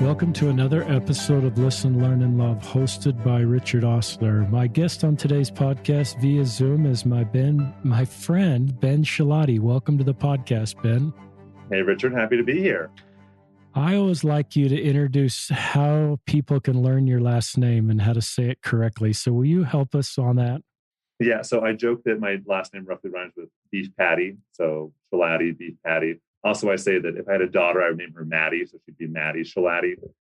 Welcome to another episode of Listen, Learn, and Love, hosted by Richard Ostler. My guest on today's podcast via Zoom is my friend, Ben Schilaty. Welcome to the podcast, Ben. Hey, Richard. Happy to be here. I always like you to introduce how people can learn your last name and how to say it correctly. So will you help us on that? Yeah, so I joke that my last name roughly rhymes with beef patty. So Schilaty, beef patty. Also, I say that if I had a daughter, I would name her Maddie, so she'd be Maddie Schilaty.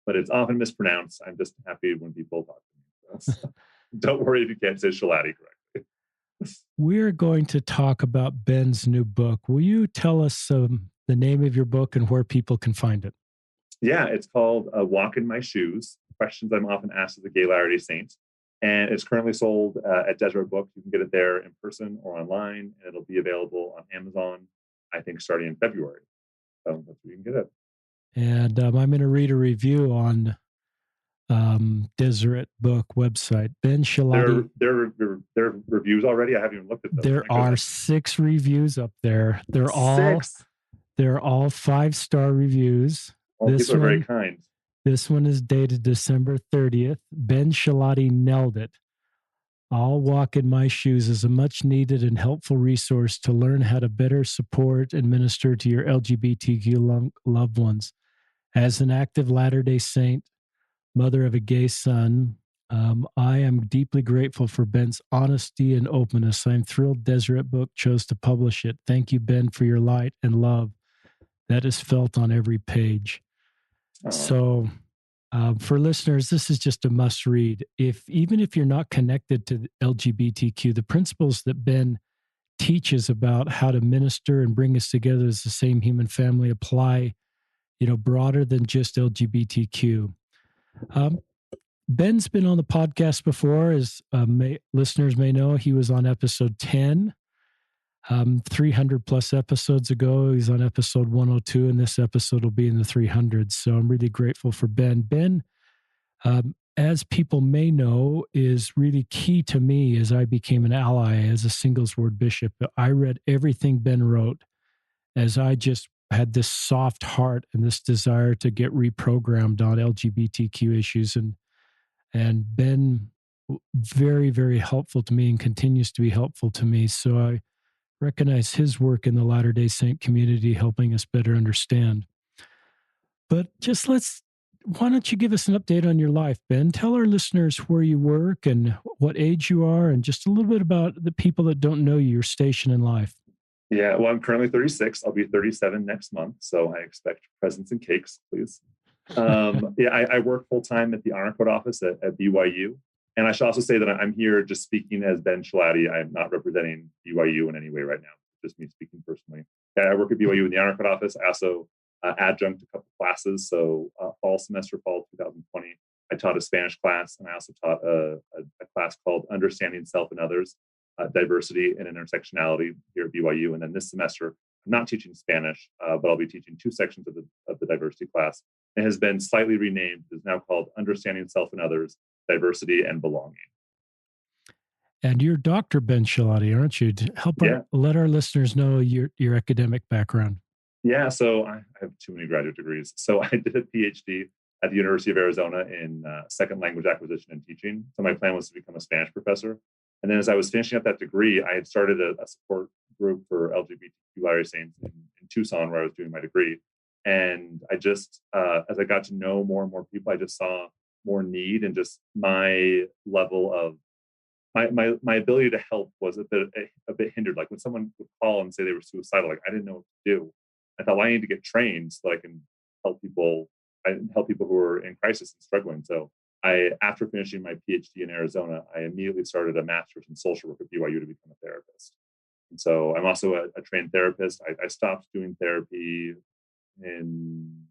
But it's often mispronounced. I'm just happy when people talk to me. So don't worry if you can't say Schilaty correctly. We're going to talk about Ben's new book. Will you tell us the name of your book and where people can find it? Yeah, it's called Walk in My Shoes, Questions I'm Often Asked as a Gay Latter-day Saint. And it's currently sold at Deseret Book. You can get it there in person or online, and it'll be available on Amazon, I think, starting in February. So that's where you can get it. And I'm going to read a review on Deseret Book website. Ben Schilaty. There are reviews already. I haven't even looked at them. There are 6 reviews up there. They're all 5-star reviews. Well, people are very kind. This one is dated December 30th. Ben Schilaty nailed it. I'll Walk in My Shoes is a much needed and helpful resource to learn how to better support and minister to your LGBTQ loved ones. As an active Latter-day Saint, mother of a gay son, I am deeply grateful for Ben's honesty and openness. I'm thrilled Deseret Book chose to publish it. Thank you, Ben, for your light and love that is felt on every page. So for listeners, this is just a must read. Even if you're not connected to the LGBTQ, the principles that Ben teaches about how to minister and bring us together as the same human family apply, broader than just LGBTQ. Ben's been on the podcast before, as listeners may know. He was on episode 10. 300 plus episodes ago. He's on episode 102, and this episode will be in the 300s. So I'm really grateful for Ben. Ben, as people may know, is really key to me as I became an ally as a singles ward bishop. I read everything Ben wrote as I just had this soft heart and this desire to get reprogrammed on LGBTQ issues. And Ben, very, very helpful to me and continues to be helpful to me. So I recognize his work in the Latter-day Saint community, helping us better understand. But why don't you give us an update on your life, Ben? Tell our listeners where you work and what age you are, and just a little bit about the people that don't know your station in life. Yeah, well, I'm currently 36. I'll be 37 next month, so I expect presents and cakes, please. I work full-time at the Honor Code office at BYU. And I should also say that I'm here just speaking as Ben Schilaty. I'm not representing BYU in any way right now, just me speaking personally. I work at BYU in the Honor Code office. I also adjunct a couple classes. So fall 2020, I taught a Spanish class, and I also taught a class called Understanding Self and Others, Diversity and Intersectionality here at BYU. And then this semester, I'm not teaching Spanish, but I'll be teaching 2 sections of the diversity class. It has been slightly renamed. It's now called Understanding Self and Others, Diversity and Belonging. And you're Dr. Ben Schilaty, aren't you? Let our listeners know your academic background. Yeah, so I have too many graduate degrees. So I did a PhD at the University of Arizona in second language acquisition and teaching. So my plan was to become a Spanish professor. And then as I was finishing up that degree, I had started a support group for LGBTQ Latter-day Saints in Tucson, where I was doing my degree. And I just, as I got to know more and more people, I just saw more need, and just my level of my ability to help was a bit hindered. Like when someone would call and say they were suicidal, like I didn't know what to do. I thought, well, I need to get trained so I can help people. I help people who are in crisis and struggling. So after finishing my PhD in Arizona, I immediately started a master's in social work at BYU to become a therapist. And so I'm also a trained therapist. I stopped doing therapy in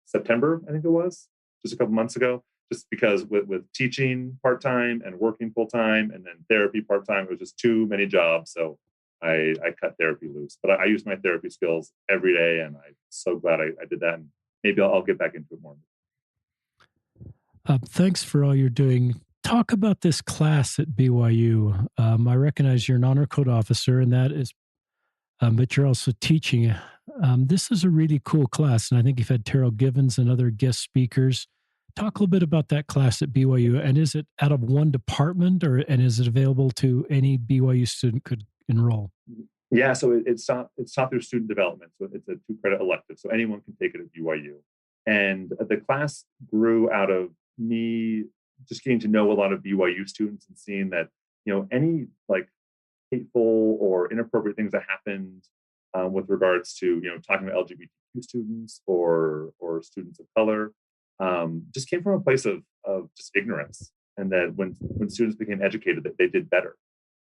September, I think it was, just a couple months ago, just because with teaching part-time and working full-time and then therapy part-time, it was just too many jobs. So I cut therapy loose. But I use my therapy skills every day, and I'm so glad I did that. And maybe I'll get back into it more. Thanks for all you're doing. Talk about this class at BYU. I recognize you're an honor code officer, and that is, but you're also teaching This is a really cool class, and I think you've had Terrell Givens and other guest speakers. Talk a little bit about that class at BYU, and is it out of one department, and is it available to any BYU student could enroll? Yeah, so it's taught through student development. So it's a 2-credit elective. So anyone can take it at BYU. And the class grew out of me just getting to know a lot of BYU students and seeing that, any like hateful or inappropriate things that happened with regards to, talking about LGBTQ students or students of color, just came from a place of just ignorance. And that when students became educated, that they did better.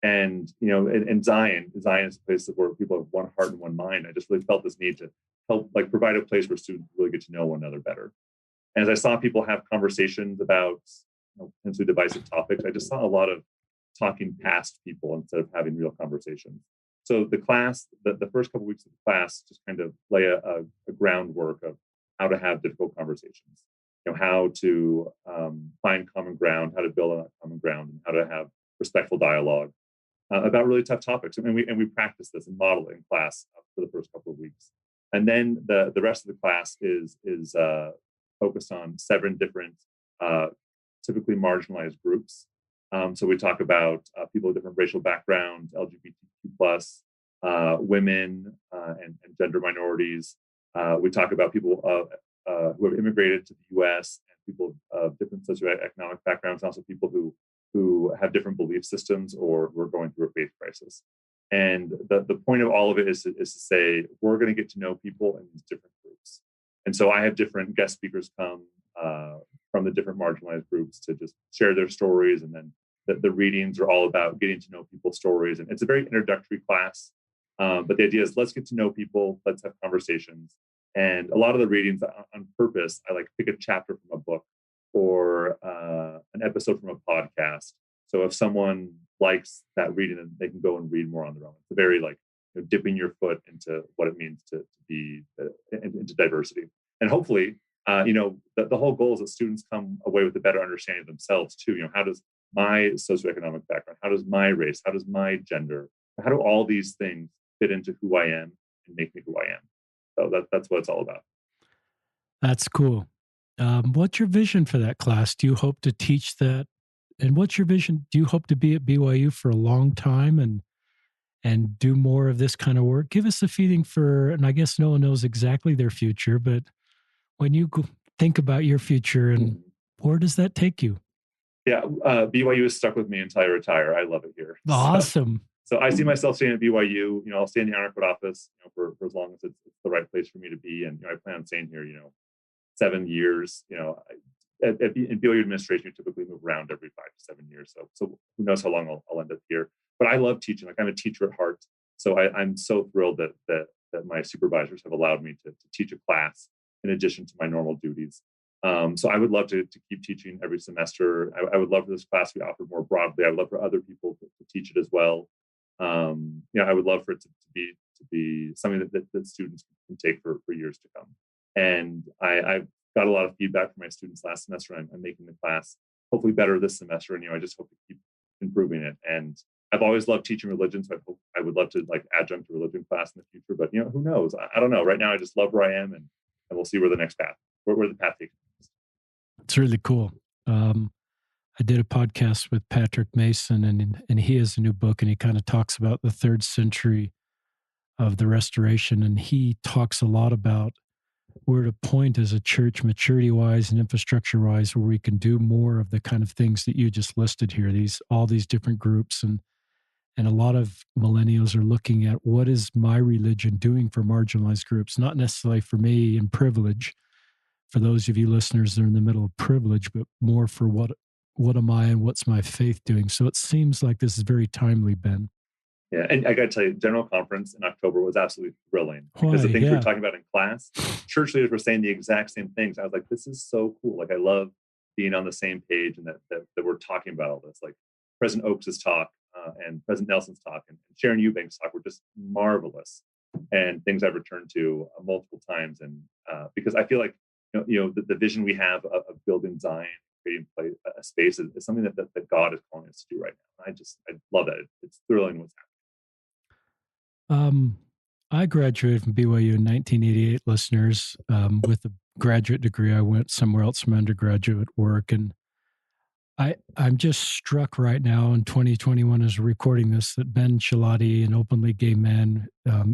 And in Zion is a place where people have one heart and one mind. I just really felt this need to help, like, provide a place where students really get to know one another better. And as I saw people have conversations about potentially divisive topics, I just saw a lot of talking past people instead of having real conversations. So the class, the first couple of weeks of the class, just kind of lay a groundwork of how to have difficult conversations. How to find common ground, how to build on that common ground, and how to have respectful dialogue about really tough topics. And we practice this and model it in class for the first couple of weeks. And then the rest of the class is focused on 7 different typically marginalized groups. So we talk about people with different racial backgrounds, LGBTQ plus, women and gender minorities. We talk about people who have immigrated to the U.S. and people of different socioeconomic backgrounds, and also people who have different belief systems or who are going through a faith crisis. And the point of all of it is to say, we're going to get to know people in these different groups. And so I have different guest speakers come from the different marginalized groups to just share their stories. And then the readings are all about getting to know people's stories. And it's a very introductory class. But the idea is, let's get to know people, let's have conversations. And a lot of the readings on purpose, I like pick a chapter from a book or an episode from a podcast. So if someone likes that reading, then they can go and read more on their own. It's a very dipping your foot into what it means to be into diversity. And hopefully, the whole goal is that students come away with a better understanding of themselves too. How does my socioeconomic background, how does my race, how does my gender, how do all these things fit into who I am and make me who I am? So that's what it's all about. That's cool. What's your vision for that class? Do you hope to teach that? And what's your vision? Do you hope to be at BYU for a long time and do more of this kind of work? Give us a feeling for, and I guess no one knows exactly their future, but when you think about your future, and where does that take you? Yeah, BYU has stuck with me until I retire. I love it here. Awesome. So I see myself staying at BYU. I'll stay in the honor code office, for as long as it's the right place for me to be. And I plan on staying here, 7 years. In BYU administration, you typically move around every 5 to 7 years. So who knows how long I'll end up here. But I love teaching. Like, I'm a teacher at heart. So I'm so thrilled that my supervisors have allowed me to teach a class in addition to my normal duties. So I would love to keep teaching every semester. I would love for this class to be offered more broadly. I would love for other people to teach it as well. I would love for it to be something that students can take for years to come. And I've got a lot of feedback from my students last semester. I'm making the class hopefully better this semester. And, I just hope to keep improving it. And I've always loved teaching religion. So I would love to adjunct a religion class in the future, but who knows? I don't know. Right now, I just love where I am, and we'll see where the next path, where the path takes me. It's really cool. I did a podcast with Patrick Mason, and he has a new book, and he kind of talks about the 3rd century of the Restoration, and he talks a lot about we're at a point as a church, maturity-wise and infrastructure-wise, where we can do more of the kind of things that you just listed here. All these different groups, and a lot of millennials are looking at, what is my religion doing for marginalized groups? Not necessarily for me in privilege. For those of you listeners that are in the middle of privilege, but more for what am I and what's my faith doing? So it seems like this is very timely, Ben. Yeah, and I got to tell you, General Conference in October was absolutely thrilling because the things we were talking about in class, church leaders were saying the exact same things. I was like, this is so cool. Like, I love being on the same page and that we're talking about all this. Like, President Oaks' talk and President Nelson's talk and Sharon Eubank's talk were just marvelous, and things I've returned to multiple times. And because I feel like the vision we have of building Zion, creating a space is something that God is calling us to do right now. I love that. It's thrilling what's happening. I graduated from BYU in 1988, listeners, with a graduate degree. I went somewhere else from undergraduate work. And I'm just struck right now in 2021 as we're recording this that Ben Schilaty, an openly gay man,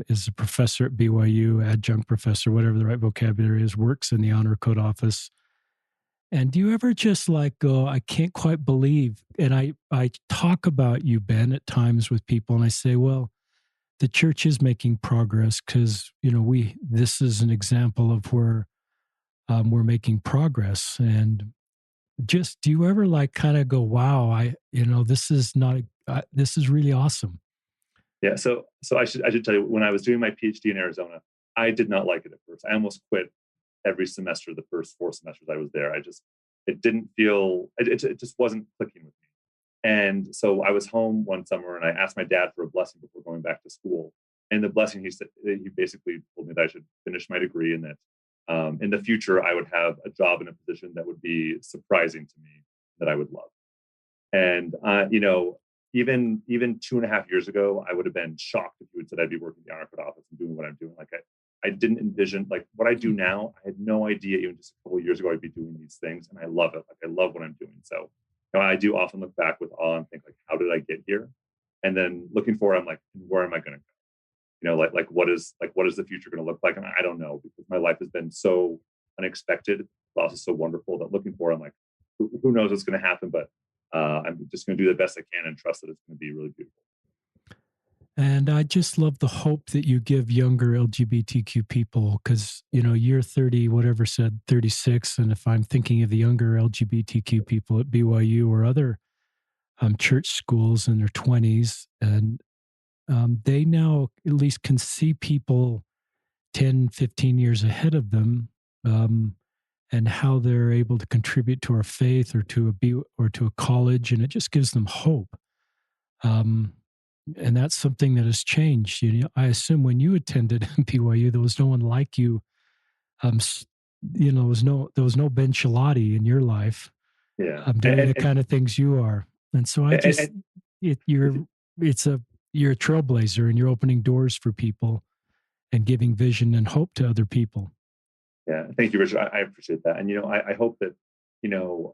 is a professor at BYU, adjunct professor, whatever the right vocabulary is, works in the honor code office. And do you ever just like go, I can't quite believe, and I talk about you, Ben, at times with people, and I say, well, the church is making progress because, this is an example of where we're making progress. And just, do you ever like kind of go, wow, this is not, this is really awesome. Yeah. So I should tell you, when I was doing my PhD in Arizona, I did not like it at first. I almost quit every semester. The first 4 semesters I was there, it didn't feel, it just wasn't clicking with me. And so I was home one summer and I asked my dad for a blessing before going back to school. And the blessing, he basically told me that I should finish my degree and that in the future I would have a job in a position that would be surprising to me, that I would love. And even 2.5 years ago, I would have been shocked if you had said I'd be working in the honor code office and doing what I'm doing. Like I didn't envision like what I do now. I had no idea even just a couple of years ago I'd be doing these things, and I love it. Like I love what I'm doing. So I do often look back with awe and think like, how did I get here? And then looking forward, I'm like, where am I going to go? Like what is the future going to look like? And I don't know, because my life has been so unexpected, but also so wonderful, that looking forward, I'm like, who knows what's going to happen? But I'm just going to do the best I can and trust that it's going to be really beautiful. And I just love the hope that you give younger LGBTQ people because, you're 30, whatever said 36. And if I'm thinking of the younger LGBTQ people at BYU or other church schools in their 20s, and they now at least can see people 10, 15 years ahead of them, and how they're able to contribute to our faith or to a college. And it just gives them hope. And that's something that has changed. I assume when you attended BYU, there was no one like you. There was no Ben Schilaty in your life. Yeah, Doing the kind of things you are. And so I just, you're a trailblazer, and you're opening doors for people and giving vision and hope to other people. Yeah, thank you, Richard. I appreciate that. And I hope that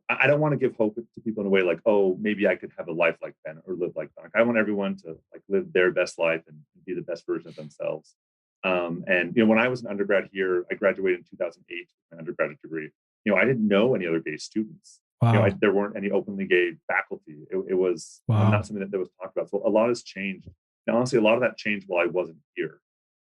I don't want to give hope to people in a way like, oh, maybe I could have a life like Ben or live like Ben. Like, I want everyone to like live their best life and be the best version of themselves. And when I was an undergrad here, I graduated in 2008 with my undergraduate degree. I didn't know any other gay students. Wow. There weren't any openly gay faculty. It was not something that was talked about. So a lot has changed. And honestly, a lot of that changed while I wasn't here.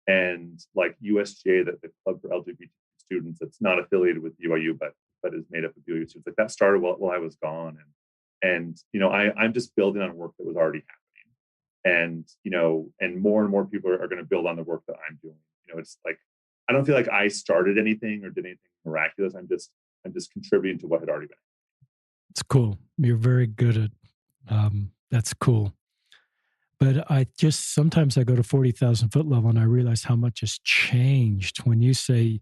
And like USGA, the Club for LGBT students, that's not affiliated with BYU, but is made up of BYU students. Like that started while I was gone, and I'm just building on work that was already happening, and more people are going to build on the work that I'm doing. It's like I don't feel like I started anything or did anything miraculous. I'm just contributing to what had already been. It's cool. You're very good at. That's cool. But sometimes I go to 40,000 foot level and I realize how much has changed. When you say,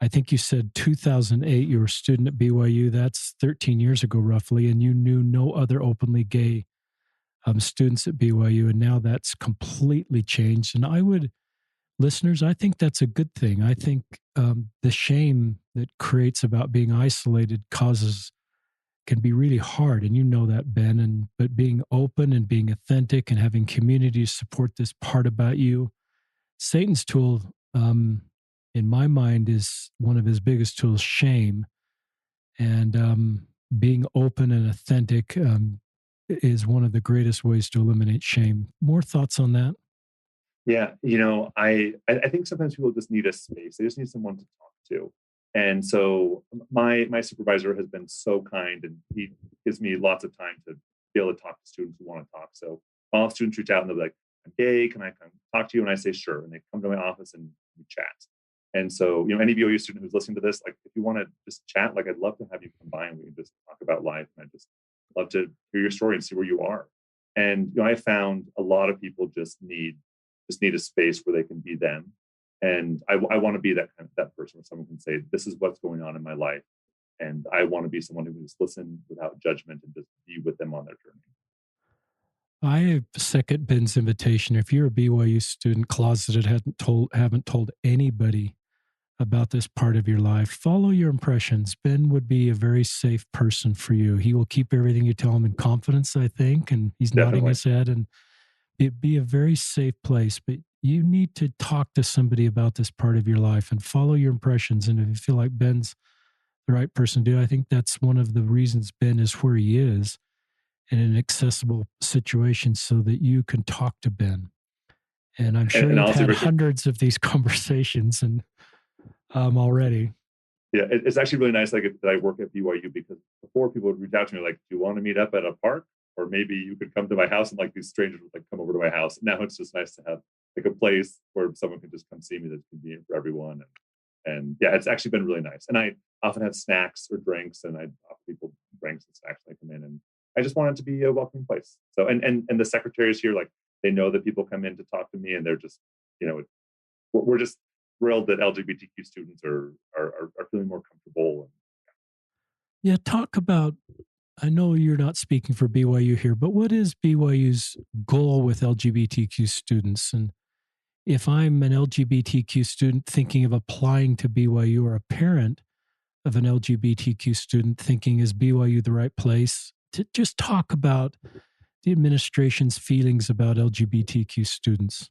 I think you said 2008, you were a student at BYU. That's 13 years ago, roughly. And you knew no other openly gay students at BYU. And now that's completely changed. And listeners, I think that's a good thing. I think the shame that creates about being isolated can be really hard. And you know that, Ben, but being open and being authentic and having community to support this part about you. Satan's tool, in my mind, is one of his biggest tools, shame. And being open and authentic is one of the greatest ways to eliminate shame. More thoughts on that? Yeah, I think sometimes people just need a space. They just need someone to talk to. And so my supervisor has been so kind, and he gives me lots of time to be able to talk to students who want to talk. So all students reach out and they'll be like, I'm gay, can I come talk to you? And I say, sure. And they come to my office and we chat. And so, any BYU student who's listening to this, like if you want to just chat, like I'd love to have you come by and we can just talk about life. And I just love to hear your story and see where you are. And I found a lot of people just need a space where they can be them. And I want to be that person where someone can say, this is what's going on in my life. And I want to be someone who can just listen without judgment and just be with them on their journey. I second Ben's invitation. If you're a BYU student closeted, haven't told anybody about this part of your life, follow your impressions. Ben would be a very safe person for you. He will keep everything you tell him in confidence, I think, and he's nodding Definitely. his head, and it'd be a very safe place. But you need to talk to somebody about this part of your life and follow your impressions. And if you feel like Ben's the right person to do, I think that's one of the reasons Ben is where he is in an accessible situation so that you can talk to Ben. And I'm sure And you've honestly, had Richard, hundreds of these conversations and already. yeah, it's actually really nice that I work at BYU, because before people would reach out to me like, "Do you want to meet up at a park, or maybe you could come to my house?" And like these strangers would like come over to my house. Now it's just nice to have like a place where someone can just come see me that's convenient for everyone. And yeah, it's actually been really nice. And I often have snacks or drinks, and I offer people drinks and snacks when they come in. And I just want it to be a welcoming place. So and the secretaries here, like, they know that people come in to talk to me, and they're just, we're just thrilled that LGBTQ students are feeling more comfortable. Yeah, talk about. I know you're not speaking for BYU here, but what is BYU's goal with LGBTQ students? And if I'm an LGBTQ student thinking of applying to BYU, or a parent of an LGBTQ student thinking, is BYU the right place? To just talk about the administration's feelings about LGBTQ students.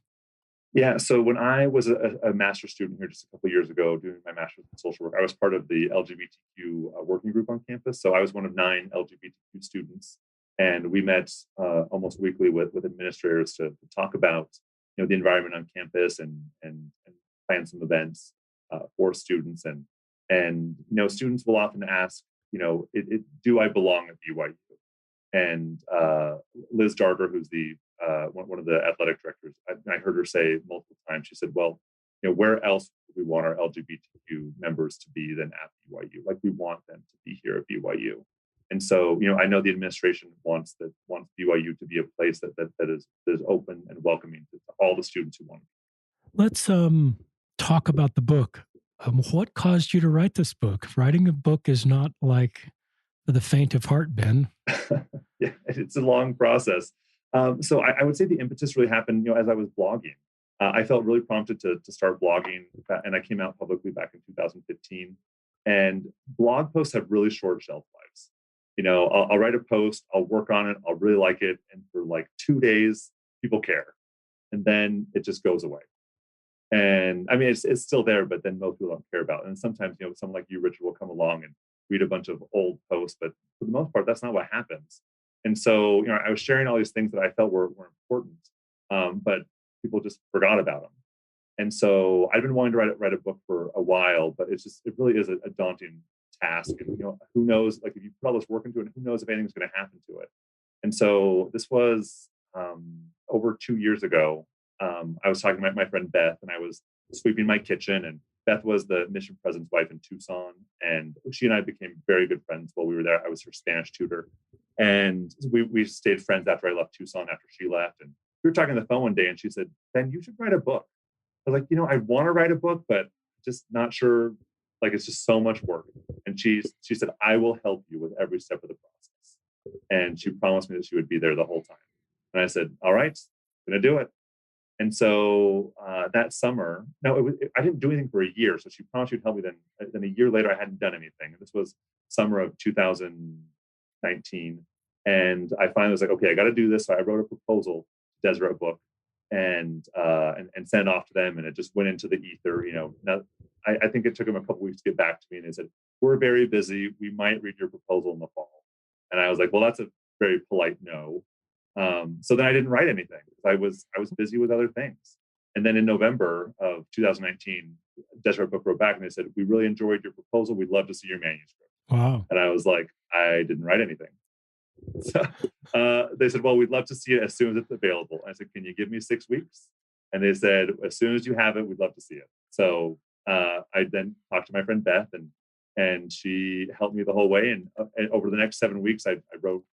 Yeah. So when I was a master's student here just a couple of years ago doing my master's in social work, I was part of the LGBTQ working group on campus. So I was one of 9 LGBTQ students, and we met almost weekly with administrators to talk about the environment on campus, and plan some events for students. And students will often ask, do I belong at BYU? And Liz Darter, who's the one of the athletic directors, I heard her say multiple times. She said, "Well, where else would we want our LGBTQ members to be than at BYU? Like, we want them to be here at BYU." And so, I know the administration wants BYU to be a place that is open and welcoming to all the students who want to. Let's talk about the book. What caused you to write this book? Writing a book is not like for the faint of heart, Ben. Yeah, it's a long process. So I would say the impetus really happened, as I was blogging. I felt really prompted to start blogging, and I came out publicly back in 2015. And blog posts have really short shelf lives. I'll write a post, I'll work on it, I'll really like it, and for like 2 days, people care, and then it just goes away. And I mean, it's still there, but then most people don't care about it. And sometimes, someone like you, Richard, will come along and read a bunch of old posts, but for the most part, that's not what happens. And so, I was sharing all these things that I felt were important, but people just forgot about them. And so I've been wanting to write a book for a while, but it really is a daunting task. And, who knows, like, if you put all this work into it, who knows if anything's going to happen to it. And so this was over 2 years ago. I was talking to my friend Beth, and I was sweeping my kitchen, and Beth was the mission president's wife in Tucson, and she and I became very good friends while we were there. I was her Spanish tutor, and we stayed friends after I left Tucson, after she left. And we were talking on the phone one day, and she said, "Ben, you should write a book." I was like, I want to write a book, but just not sure. Like, it's just so much work. And she said, "I will help you with every step of the process." And she promised me that she would be there the whole time. And I said, "All right, I'm going to do it." And so that summer, no, I didn't do anything for a year. So she promised she'd help me. Then a year later, I hadn't done anything. And this was summer of 2019. And I finally was like, okay, I got to do this. So I wrote a proposal to Deseret Book, and sent it off to them. And it just went into the ether. Now, I think it took them a couple weeks to get back to me. And they said, "We're very busy. We might read your proposal in the fall." And I was like, well, that's a very polite no. So then I didn't write anything because I was busy with other things. And then in November of 2019, Deseret Book wrote back, and they said, "We really enjoyed your proposal. We'd love to see your manuscript." Wow. And I was like, I didn't write anything. So they said, "Well, we'd love to see it as soon as it's available." I said, "Can you give me 6 weeks?" And they said, "As soon as you have it, we'd love to see it." So I then talked to my friend Beth, and she helped me the whole way. And over the next 7 weeks, I wrote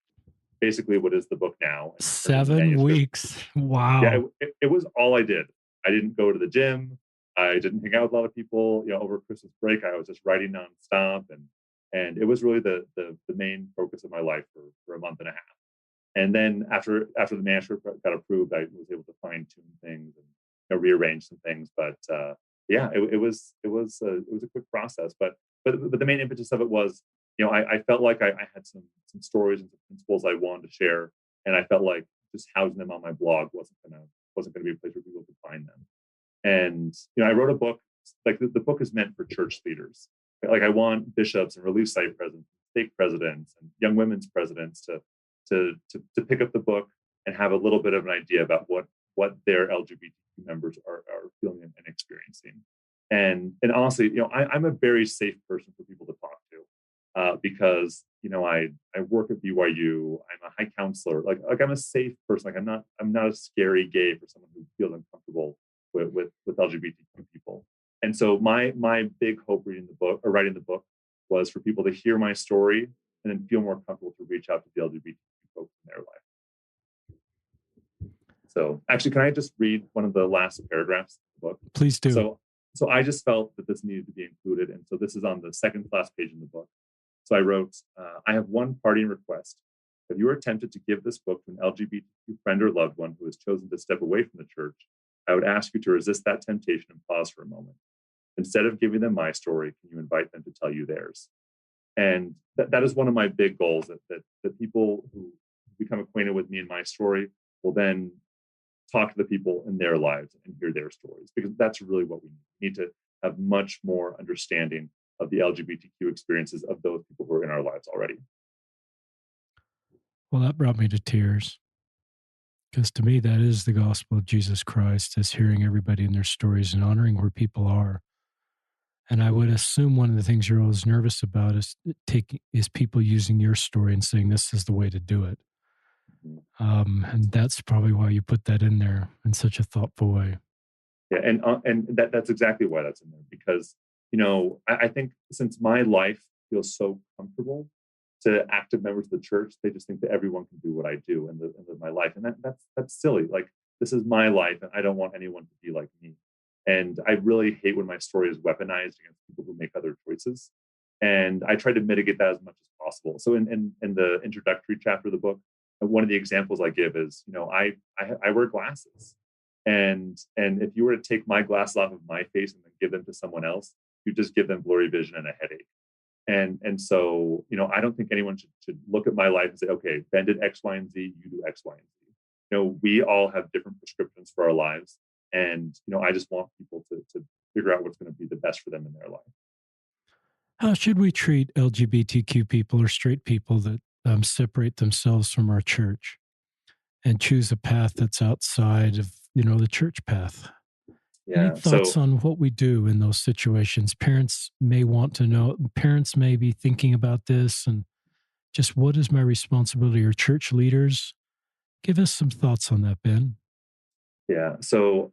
basically what is the book now. 7 weeks. Yeah, Wow. it was all I did. I didn't go to the gym. I didn't hang out with a lot of people. Over Christmas break, I was just writing nonstop, and it was really the main focus of my life for a month and a half. And then after the manuscript got approved, I was able to fine tune things and rearrange some things. But yeah, it was a quick process. But the main impetus of it was, I felt like I had some stories and some principles I wanted to share, and I felt like just housing them on my blog wasn't gonna be a place where people could find them. And I wrote a book. Like the book is meant for church leaders. Like I want bishops and relief site presidents, stake presidents, and young women's presidents to pick up the book and have a little bit of an idea about what their LGBTQ members are feeling and experiencing. And honestly, I'm a very safe person for people to talk to because I work at BYU. I'm a high counselor. Like I'm a safe person. Like I'm not a scary gay for someone who feels uncomfortable with LGBTQ people. And so my big hope writing the book was for people to hear my story and then feel more comfortable to reach out to the LGBTQ folks in their life. So actually, can I just read one of the last paragraphs of the book? Please do. So I just felt that this needed to be included. And so this is on the second to last page in the book. So I wrote, I have one parting request. If you are tempted to give this book to an LGBTQ friend or loved one who has chosen to step away from the church, I would ask you to resist that temptation and pause for a moment. Instead of giving them my story, can you invite them to tell you theirs? And that is one of my big goals, that people who become acquainted with me and my story will then talk to the people in their lives and hear their stories, because that's really what we need. We need to have much more understanding of the LGBTQ experiences of those people who are in our lives already. Well, that brought me to tears, because to me, that is the gospel of Jesus Christ, is hearing everybody in their stories and honoring where people are. And I would assume one of the things you're always nervous about is people using your story and saying this is the way to do it. And that's probably why you put that in there in such a thoughtful way. Yeah, and that's exactly why that's in there, because I think since my life feels so comfortable to active members of the church, they just think that everyone can do what I do and live my life, and that's silly. Like, this is my life, and I don't want anyone to be like me. And I really hate when my story is weaponized against people who make other choices. And I try to mitigate that as much as possible. So in the introductory chapter of the book, one of the examples I give is, I wear glasses. And if you were to take my glasses off of my face and then give them to someone else, you just give them blurry vision and a headache. And so, I don't think anyone should look at my life and say, okay, Ben did X, Y, and Z, you do X, Y, and Z. We all have different prescriptions for our lives. And, I just want people to figure out what's going to be the best for them in their life. How should we treat LGBTQ people or straight people that separate themselves from our church and choose a path that's outside of, the church path? Yeah. Any thoughts on what we do in those situations? Parents may want to know, parents may be thinking about this, and just what is my responsibility, or church leaders? Give us some thoughts on that, Ben. Yeah. So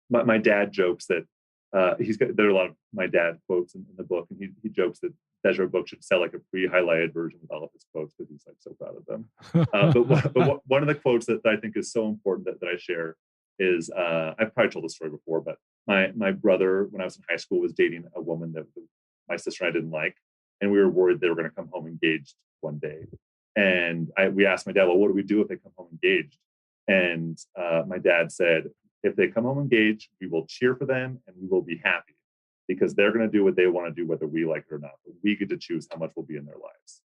my dad jokes that there are a lot of my dad quotes in the book, and he jokes that Deseret Book should sell like a pre-highlighted version of all of his quotes because he's like so proud of them. But one of the quotes that I think is so important that I share is, I've probably told this story before, but my brother, when I was in high school, was dating a woman that my sister and I didn't like, and we were worried they were going to come home engaged one day. And we asked my dad, well, what do we do if they come home engaged? And my dad said, if they come home engaged, we will cheer for them and we will be happy, because they're going to do what they want to do, whether we like it or not. But we get to choose how much will be in their lives.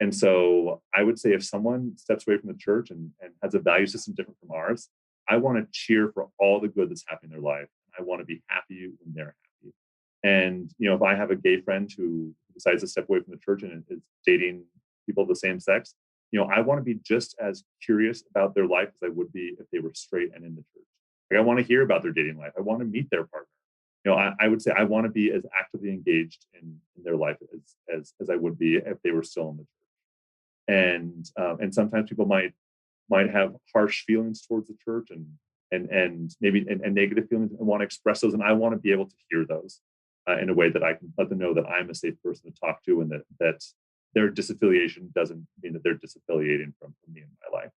And so I would say, if someone steps away from the church and has a value system different from ours, I want to cheer for all the good that's happening in their life. I want to be happy when they're happy. And, if I have a gay friend who decides to step away from the church and is dating people of the same sex, I want to be just as curious about their life as I would be if they were straight and in the church. Like, I want to hear about their dating life. I want to meet their partner. I would say I want to be as actively engaged in their life as I would be if they were still in the church. And sometimes people might have harsh feelings towards the church and maybe and negative feelings, and want to express those. And I want to be able to hear those in a way that I can let them know that I'm a safe person to talk to, and that their disaffiliation doesn't mean that they're disaffiliating from me in my life.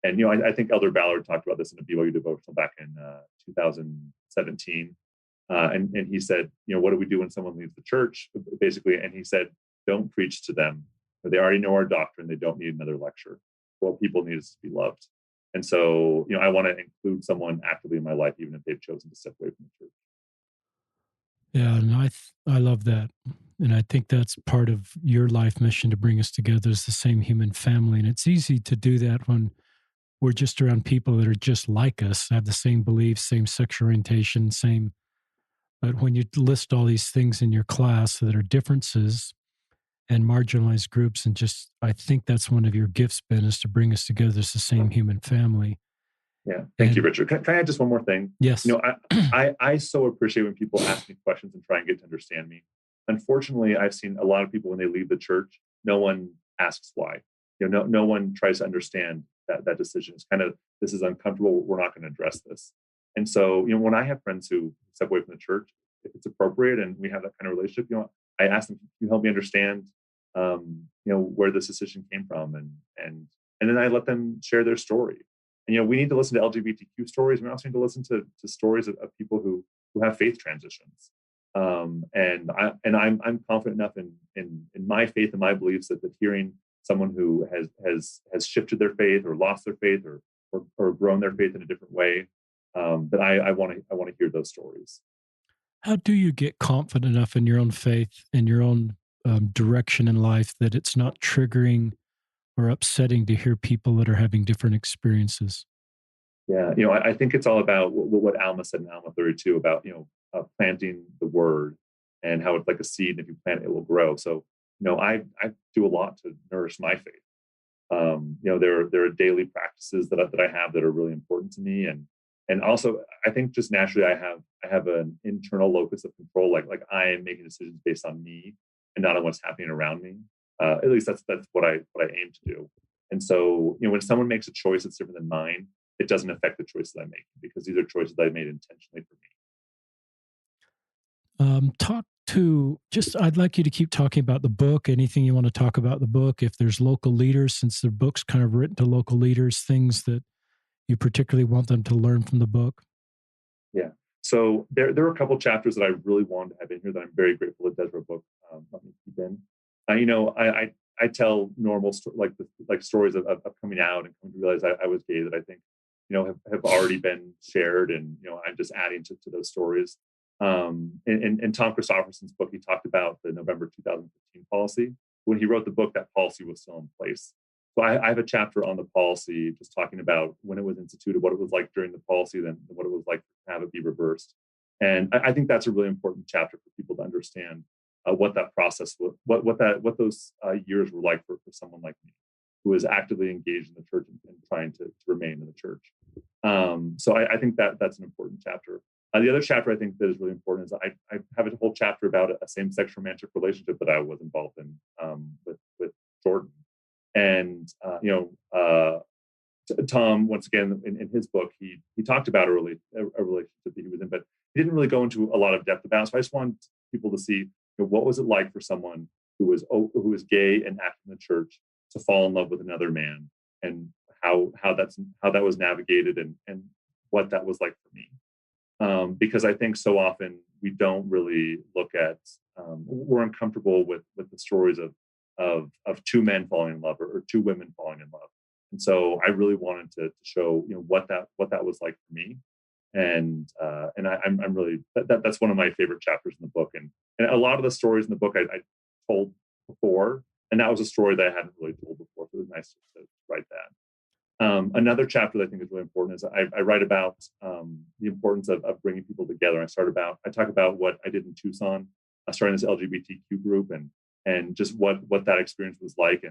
And, I think Elder Ballard talked about this in a BYU devotional back in 2017. And he said, what do we do when someone leaves the church, basically? And he said, don't preach to them. They already know our doctrine. They don't need another lecture. what people need is to be loved. And so, I want to include someone actively in my life, even if they've chosen to step away from the church. Yeah, and I love that. And I think that's part of your life mission to bring us together as the same human family. And it's easy to do that when we're just around people that are just like us, have the same beliefs, same sexual orientation, same. But when you list all these things in your class that are differences and marginalized groups, and just, I think that's one of your gifts, Ben, is to bring us together as the same human family. Yeah. Thank you, Richard. Can I add just one more thing? Yes. I so appreciate when people ask me questions and try and get to understand me. Unfortunately, I've seen a lot of people when they leave the church, no one asks why. No one tries to understand that decision. It's kind of, this is uncomfortable. We're not going to address this. And so, when I have friends who step away from the church, if it's appropriate and we have that kind of relationship, I ask them, can you help me understand, where this decision came from? And then I let them share their story. And, we need to listen to LGBTQ stories. We also need to listen to stories of people who have faith transitions. And I'm confident enough in my faith and my beliefs that hearing someone who has shifted their faith or lost their faith or grown their faith in a different way, that I want to hear those stories. How do you get confident enough in your own faith and your own direction in life that it's not triggering or upsetting to hear people that are having different experiences? Yeah, I think it's all about what Alma said in Alma 32 about, planting the word and how it's like a seed, and if you plant it, it will grow. So, I do a lot to nourish my faith. There are daily practices that I have that are really important to me, and also I think just naturally I have an internal locus of control, like I am making decisions based on me and not on what's happening around me. At least that's what I aim to do. And so, when someone makes a choice that's different than mine, it doesn't affect the choices I make, because these are choices I made intentionally for me. I'd like you to keep talking about the book, anything you want to talk about the book. If there's local leaders, since the book's kind of written to local leaders, things that you particularly want them to learn from the book. Yeah. So there are a couple chapters that I really wanted to have in here that I'm very grateful that Deseret Book let me keep in. I tell normal like stories of coming out and coming to realize I was gay that I think have already been shared, and I'm just adding to those stories. In Tom Christofferson's book, he talked about the November 2015 policy. When he wrote the book, that policy was still in place. So I have a chapter on the policy, just talking about when it was instituted, what it was like during the policy, then what it was like to have it be reversed. And I think that's a really important chapter for people to understand what that process was, what those years were like for someone like me, who is actively engaged in the church and trying to remain in the church. So I think that's an important chapter. The other chapter I think that is really important is I have a whole chapter about a same-sex romantic relationship that I was involved in with Jordan. And Tom, once again, in his book, he talked about a relationship that he was in, but he didn't really go into a lot of depth about it. So I just want people to see what was it like for someone who was gay and active in the church to fall in love with another man, and how that was navigated, and what that was like for me. Because I think so often we don't really look at, we're uncomfortable with the stories of two men falling in love, or two women falling in love. And so I really wanted to show what that was like for me. And I'm really that's one of my favorite chapters in the book. And a lot of the stories in the book I told before, and that was a story that I hadn't really told before. So it was nice to write that. Another chapter that I think is really important is I write about the importance of bringing people together. I talk about what I did in Tucson, starting this LGBTQ group, and just what that experience was like.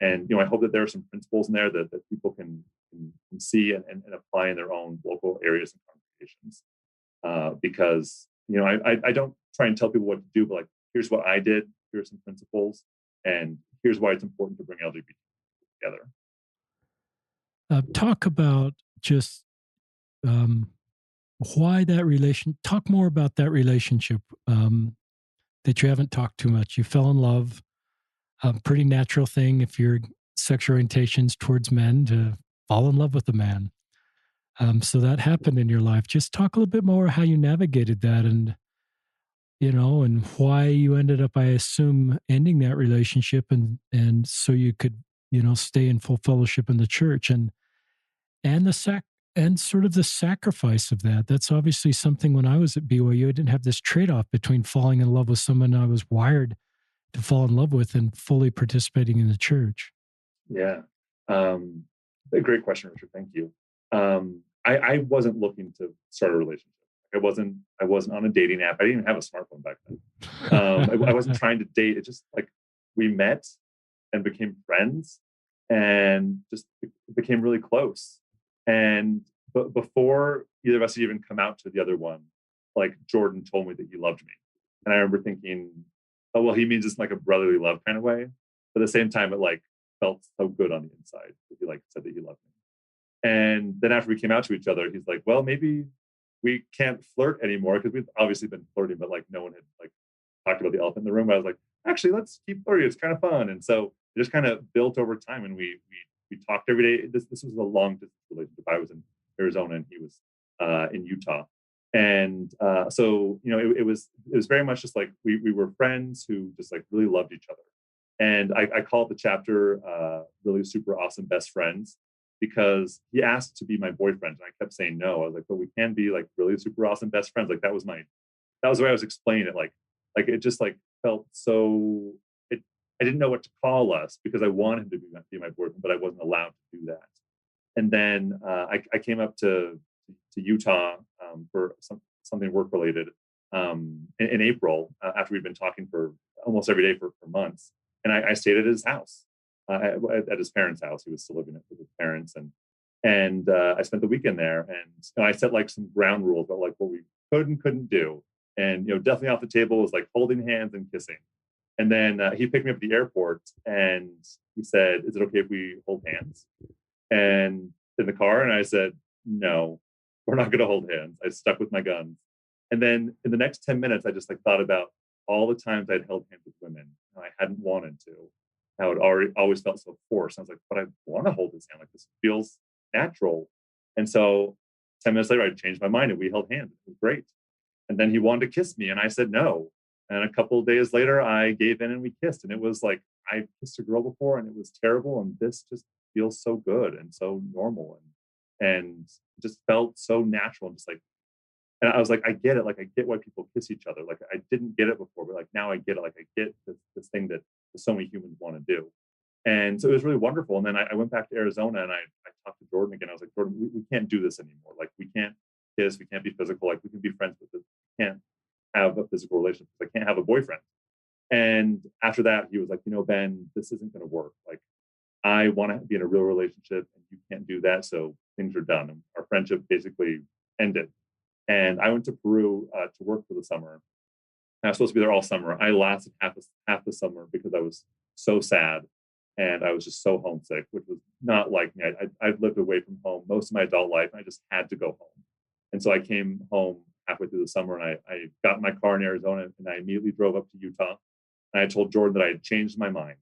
And I hope that there are some principles in there that people can see and apply in their own local areas and congregations. Because I don't try and tell people what to do, but like, here's what I did, here's some principles, and here's why it's important to bring LGBT together. Talk about just why that relation. Talk more about that relationship that you haven't talked too much. You fell in love. A pretty natural thing if your sexual orientation's towards men to fall in love with a man. So that happened in your life. Just talk a little bit more how you navigated that, and why you ended up, I assume, ending that relationship, and so you could stay in full fellowship in the church, and sort of the sacrifice of that. That's obviously something. When I was at BYU, I didn't have this trade-off between falling in love with someone I was wired to fall in love with and fully participating in the church. Yeah. A great question, Richard. Thank you. I wasn't looking to start a relationship. I wasn't on a dating app. I didn't even have a smartphone back then. I wasn't trying to date. It just like we met and became friends and just became really close. And but before either of us had even come out to the other one, like Jordan told me that he loved me. And I remember thinking, oh, well, he means it's like a brotherly love kind of way. But at the same time, it like felt so good on the inside that he like said that he loved me. And then after we came out to each other, he's like, well, maybe we can't flirt anymore, because we've obviously been flirting, but like no one had like talked about the elephant in the room. I was like, actually, let's keep flirting. It's kind of fun. And so it just kind of built over time, and we talked every day. This was a long distance relationship. I was in Arizona and he was in Utah. And so, it was very much just like we were friends who just like really loved each other. And I call it the chapter really super awesome best friends, because he asked to be my boyfriend and I kept saying no. I was like, but we can be like really super awesome best friends. Like that was the way I was explaining it. Like it just like felt so, I didn't know what to call us, because I wanted him to be my boyfriend, but I wasn't allowed to do that. And then I came up to Utah for something work related in April, after we'd been talking for almost every day for months. And I stayed at his house, at his parents' house. He was still living with his parents, and I spent the weekend there. And I set like some ground rules about like what we could and couldn't do. And definitely off the table was like holding hands and kissing. And then he picked me up at the airport and he said, "Is it okay if we hold hands?" And in the car, and I said, "No, we're not going to hold hands." I stuck with my guns. And then in the next 10 minutes, I just like thought about all the times I'd held hands with women and I hadn't wanted to, how it always felt so forced. I was like, but I want to hold his hand. Like this feels natural. And so 10 minutes later, I changed my mind and we held hands. It was great. And then he wanted to kiss me and I said no. And a couple of days later, I gave in and we kissed. And it was like, I kissed a girl before and it was terrible. And this just feels so good and so normal and just felt so natural. And just like, and I was like, I get it. Like, I get why people kiss each other. Like, I didn't get it before, but like now I get it. Like, I get this thing that so many humans want to do. And so it was really wonderful. And then I went back to Arizona and I talked to Jordan again. I was like, Jordan, we can't do this anymore. Like, we can't kiss. We can't be physical. Like, we can be friends, but we can't have a physical relationship. I can't have a boyfriend. And after that, he was like, Ben, this isn't going to work. Like, I want to be in a real relationship and you can't do that. So things are done. And our friendship basically ended. And I went to Peru to work for the summer. I was supposed to be there all summer. I lasted half the summer because I was so sad and I was just so homesick, which was not like me. I've lived away from home most of my adult life. And I just had to go home. And so I came home halfway through the summer and I got in my car in Arizona and I immediately drove up to Utah. And I told Jordan that I had changed my mind,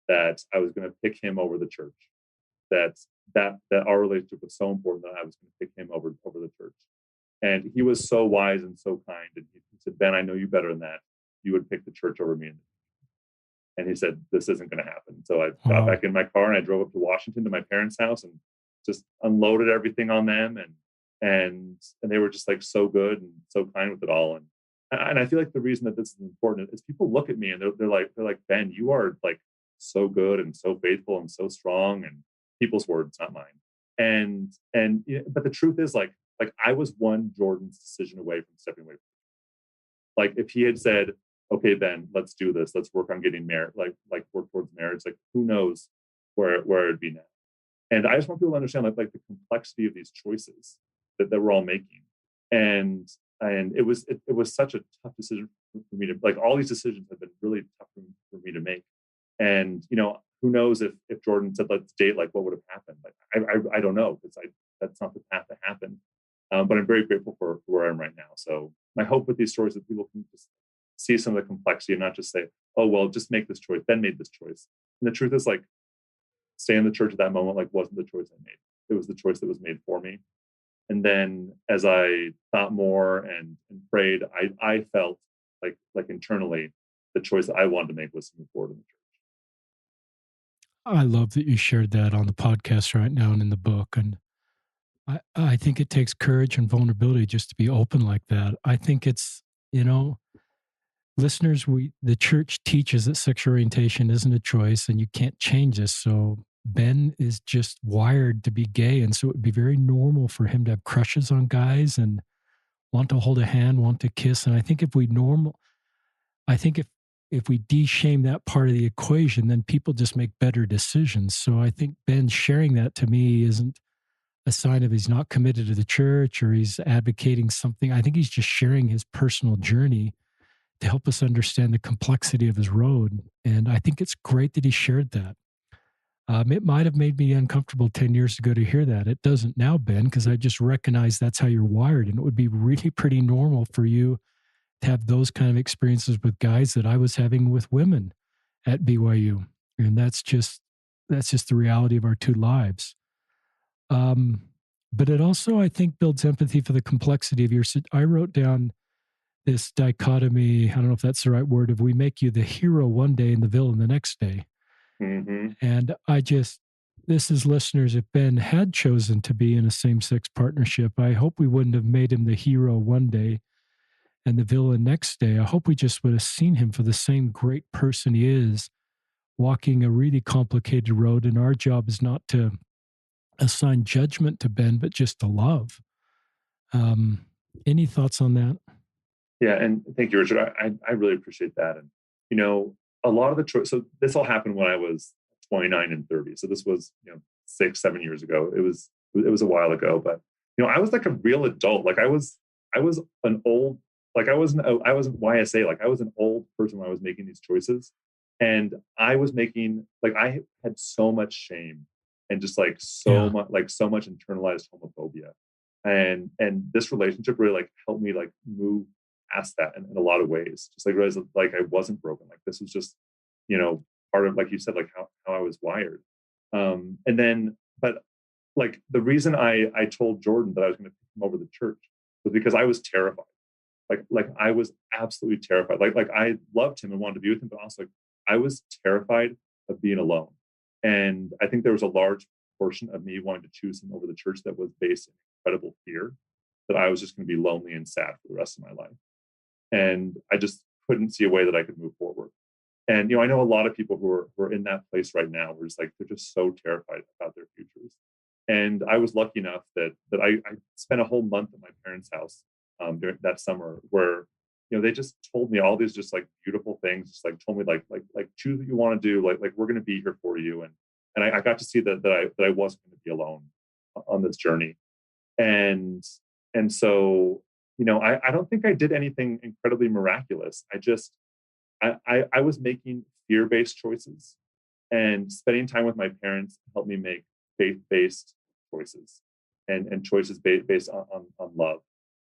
that I was going to pick him over the church, that our relationship was so important that I was going to pick him over the church. And he was so wise and so kind. And he said, Ben, I know you better than that. You would pick the church over me. And he said, this isn't going to happen. So I got back in my car and I drove up to Washington to my parents' house and just unloaded everything on them. And they were just like so good and so kind with it all. And I feel like the reason that this is important is people look at me and they're like, Ben, you are like so good and so faithful and so strong, and people's words, not mine. But the truth is like I was one Jordan's decision away from stepping away. Like if he had said, okay, Ben, let's do this. Let's work on getting married, like work towards marriage. Like who knows where it'd be now. And I just want people to understand like the complexity of these choices that we're all making. And it was such a tough decision for me to, like, all these decisions have been really tough for me to make. And, who knows if Jordan said, let's date, like what would have happened? Like, I don't know, because that's not the path that happened. But I'm very grateful for where I am right now. So my hope with these stories is that people can just see some of the complexity and not just say, oh, well, just make this choice. Ben made this choice. And the truth is, like, stay in the church at that moment, like, wasn't the choice I made. It was the choice that was made for me. And then as I thought more and prayed, I felt like internally the choice that I wanted to make was to move forward in the church. I love that you shared that on the podcast right now and in the book. And I think it takes courage and vulnerability just to be open like that. I think it's, you know, listeners, the church teaches that sexual orientation isn't a choice and you can't change this. So Ben is just wired to be gay. And so it would be very normal for him to have crushes on guys and want to hold a hand, want to kiss. And I think if we de-shame that part of the equation, then people just make better decisions. So I think Ben sharing that to me isn't a sign of he's not committed to the church or he's advocating something. I think he's just sharing his personal journey to help us understand the complexity of his road. And I think it's great that he shared that. It might have made me uncomfortable 10 years ago to hear that. It doesn't now, Ben, because I just recognize that's how you're wired. And it would be really pretty normal for you to have those kind of experiences with guys that I was having with women at BYU. And that's just the reality of our two lives. But it also, I think, builds empathy for the complexity of I wrote down this dichotomy, I don't know if that's the right word, of we make you the hero one day and the villain the next day. Mm-hmm. And this is listeners, if Ben had chosen to be in a same-sex partnership, I hope we wouldn't have made him the hero one day and the villain next day. I hope we just would have seen him for the same great person he is, walking a really complicated road. And our job is not to assign judgment to Ben, but just to love. Any thoughts on that? Yeah, and thank you, Richard. I really appreciate that. And a lot of the choice. So this all happened when I was 29 and 30. So this was 6-7 years ago. It was a while ago, but I was like a real adult. Like I was an old. Like I wasn't YSA. Like I was an old person when I was making these choices, and I was making I had so much shame and just so much internalized homophobia, and this relationship really helped me move past that in a lot of ways. Just realize I wasn't broken. This was just part of, like you said, how I was wired. And then, but the reason I told Jordan that I was going to pick him over the church was because I was terrified. I was absolutely terrified. I loved him and wanted to be with him, but also I was terrified of being alone. And I think there was a large portion of me wanting to choose him over the church that was based in incredible fear that I was just going to be lonely and sad for the rest of my life. And I just couldn't see a way that I could move forward. And I know a lot of people who are in that place right now, where it's they're just so terrified about their futures. And I was lucky enough that I spent a whole month at my parents' house during that summer, where they just told me all these just beautiful things, just told me choose what you want to do, we're going to be here for you, and I got to see that I wasn't going to be alone on this journey. And so I don't think I did anything incredibly miraculous. I was making fear-based choices, and spending time with my parents helped me make faith-based choices and choices based on love.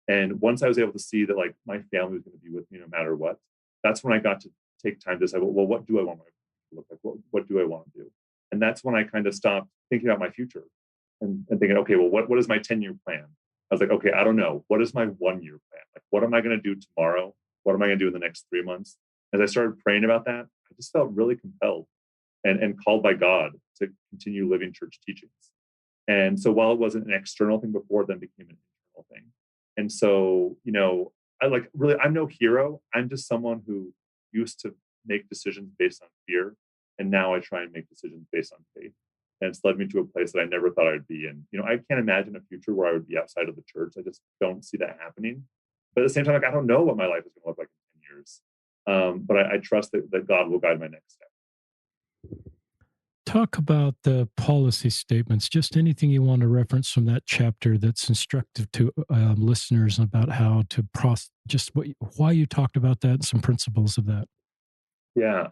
And once I was able to see that my family was going to be with me no matter what, that's when I got to take time to say, well, what do I want my future to look like? What do I want to do? And that's when I kind of stopped thinking about my future and thinking, okay, well, what is my 10-year plan? I was like, okay, I don't know. What is my 1-year plan? What am I going to do tomorrow? What am I going to do in the next 3 months? As I started praying about that, I just felt really compelled and called by God to continue living church teachings. And so while it wasn't an external thing before, it then became an internal thing. And so, I'm no hero. I'm just someone who used to make decisions based on fear. And now I try and make decisions based on faith. And it's led me to a place that I never thought I'd be in. I can't imagine a future where I would be outside of the church. I just don't see that happening. But at the same time, I don't know what my life is going to look like in 10 years. But I trust that God will guide my next step. Talk about the policy statements, just anything you want to reference from that chapter that's instructive to listeners about how to why you talked about that and some principles of that. Yeah.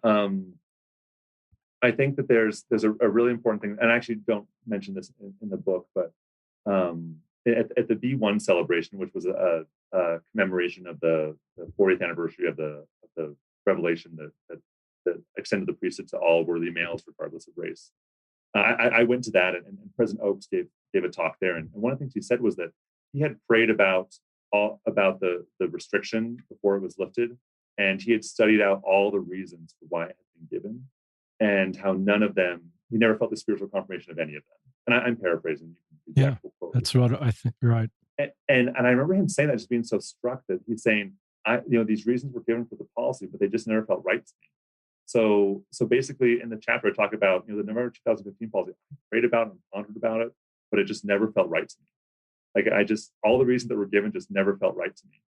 I think that there's a really important thing, and I actually don't mention this in the book, but at the B1 celebration, which was a commemoration of the 40th anniversary of the revelation that extended the priesthood to all worthy males, regardless of race. I went to that, and President Oakes gave a talk there, and one of the things he said was that he had prayed about the restriction before it was lifted, and he had studied out all the reasons for why it had been given, and how none of them he never felt the spiritual confirmation of any of them. And I'm paraphrasing. You can read the Yeah, actual quote. that's what I think. Right. And I remember him saying that, just being so struck that he's saying, these reasons were given for the policy, but they just never felt right to me. So basically in the chapter, I talk about, the November 2015 policy. I prayed about it and pondered about it, but it just never felt right to me. Like all the reasons that were given just never felt right to me.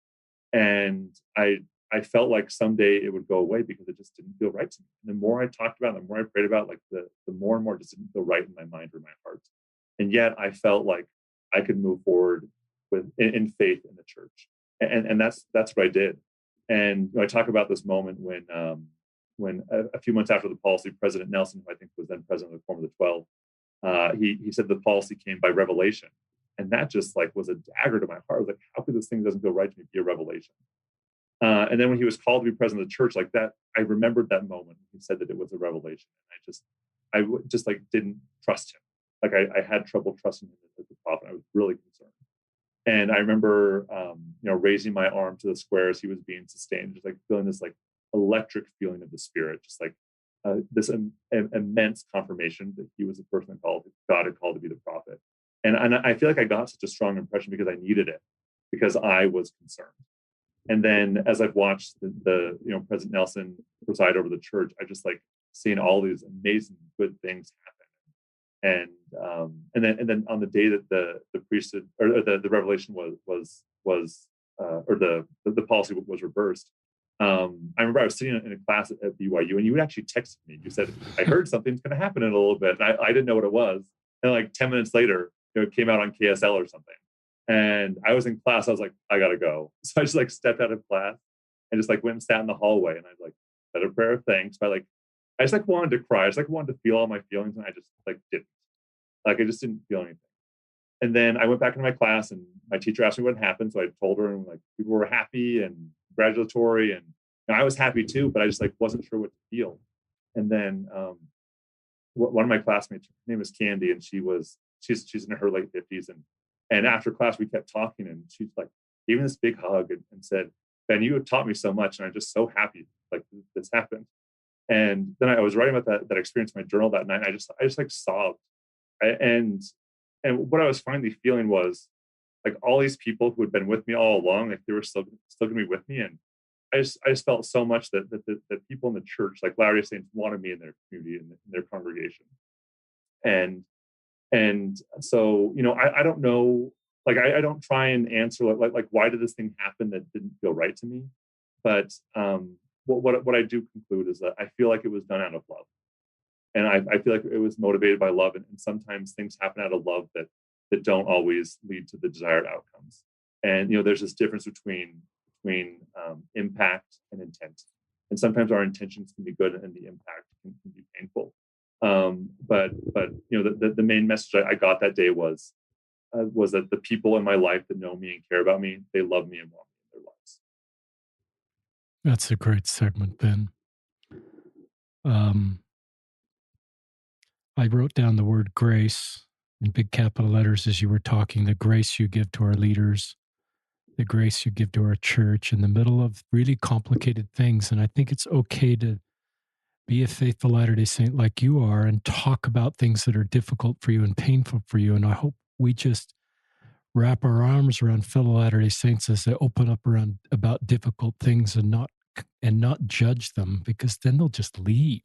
And I felt like someday it would go away because it just didn't feel right to me. And the more I talked about it, the more I prayed about it, like the more and more it just didn't feel right in my mind or my heart. And yet I felt like I could move forward in faith in the church. And that's what I did. And I talk about this moment when a few months after the policy, President Nelson, who I think was then president of the Quorum of the 12, he said the policy came by revelation. And that just was a dagger to my heart. I was like, how could this thing that doesn't feel right to me be a revelation? And then when he was called to be president of the church, like that, I remembered that moment. He said that it was a revelation. And I just didn't trust him. Like I had trouble trusting him as the prophet. I was really concerned. And I remember, raising my arm to the square as he was being sustained, just feeling this electric feeling of the Spirit, just this immense confirmation that he was the person that God had called to be the prophet. And I feel like I got such a strong impression because I needed it, because I was concerned. And then as I've watched the President Nelson preside over the church, I just seeing all these amazing good things happen. And then on the day that the priesthood or the revelation was or the policy was reversed, I remember I was sitting in a class at BYU, and you would actually text me. You said, I heard something's going to happen in a little bit. And I didn't know what it was. And 10 minutes later, it came out on KSL or something. And I was in class. I was like, I got to go. So I just stepped out of class and just went and sat in the hallway. And I said a prayer of thanks. But I just wanted to cry. I just wanted to feel all my feelings. And I just didn't. I just didn't feel anything. And then I went back into my class, and my teacher asked me what happened. So I told her, and people were happy and congratulatory, and I was happy too, but I just wasn't sure what to feel. And then one of my classmates, her name is Candy, and she's in her late 50s, and after class we kept talking, and she's gave me this big hug and said, Ben, you have taught me so much, and I'm just so happy this happened. And then I was writing about that experience in my journal that night. And I just sobbed. And what I was finally feeling was all these people who had been with me all along, they were still going to be with me. And I just felt so much that people in the church, Latter-day Saints, wanted me in their community and in their congregation. And so, I don't know, I don't try and answer why did this thing happen that didn't feel right to me? But what I do conclude is that I feel like it was done out of love. And I feel like it was motivated by love. And sometimes things happen out of love that don't always lead to the desired outcomes. And, there's this difference between impact and intent. And sometimes our intentions can be good and the impact can be painful. But the main message I got that day was that the people in my life that know me and care about me, they love me and want me in their lives. That's a great segment, Ben. I wrote down the word grace in big capital letters as you were talking, the grace you give to our leaders, the grace you give to our church in the middle of really complicated things. And I think it's okay to be a faithful Latter-day Saint like you are and talk about things that are difficult for you and painful for you. And I hope we just wrap our arms around fellow Latter-day Saints as they open up about difficult things and not judge them, because then they'll just leave.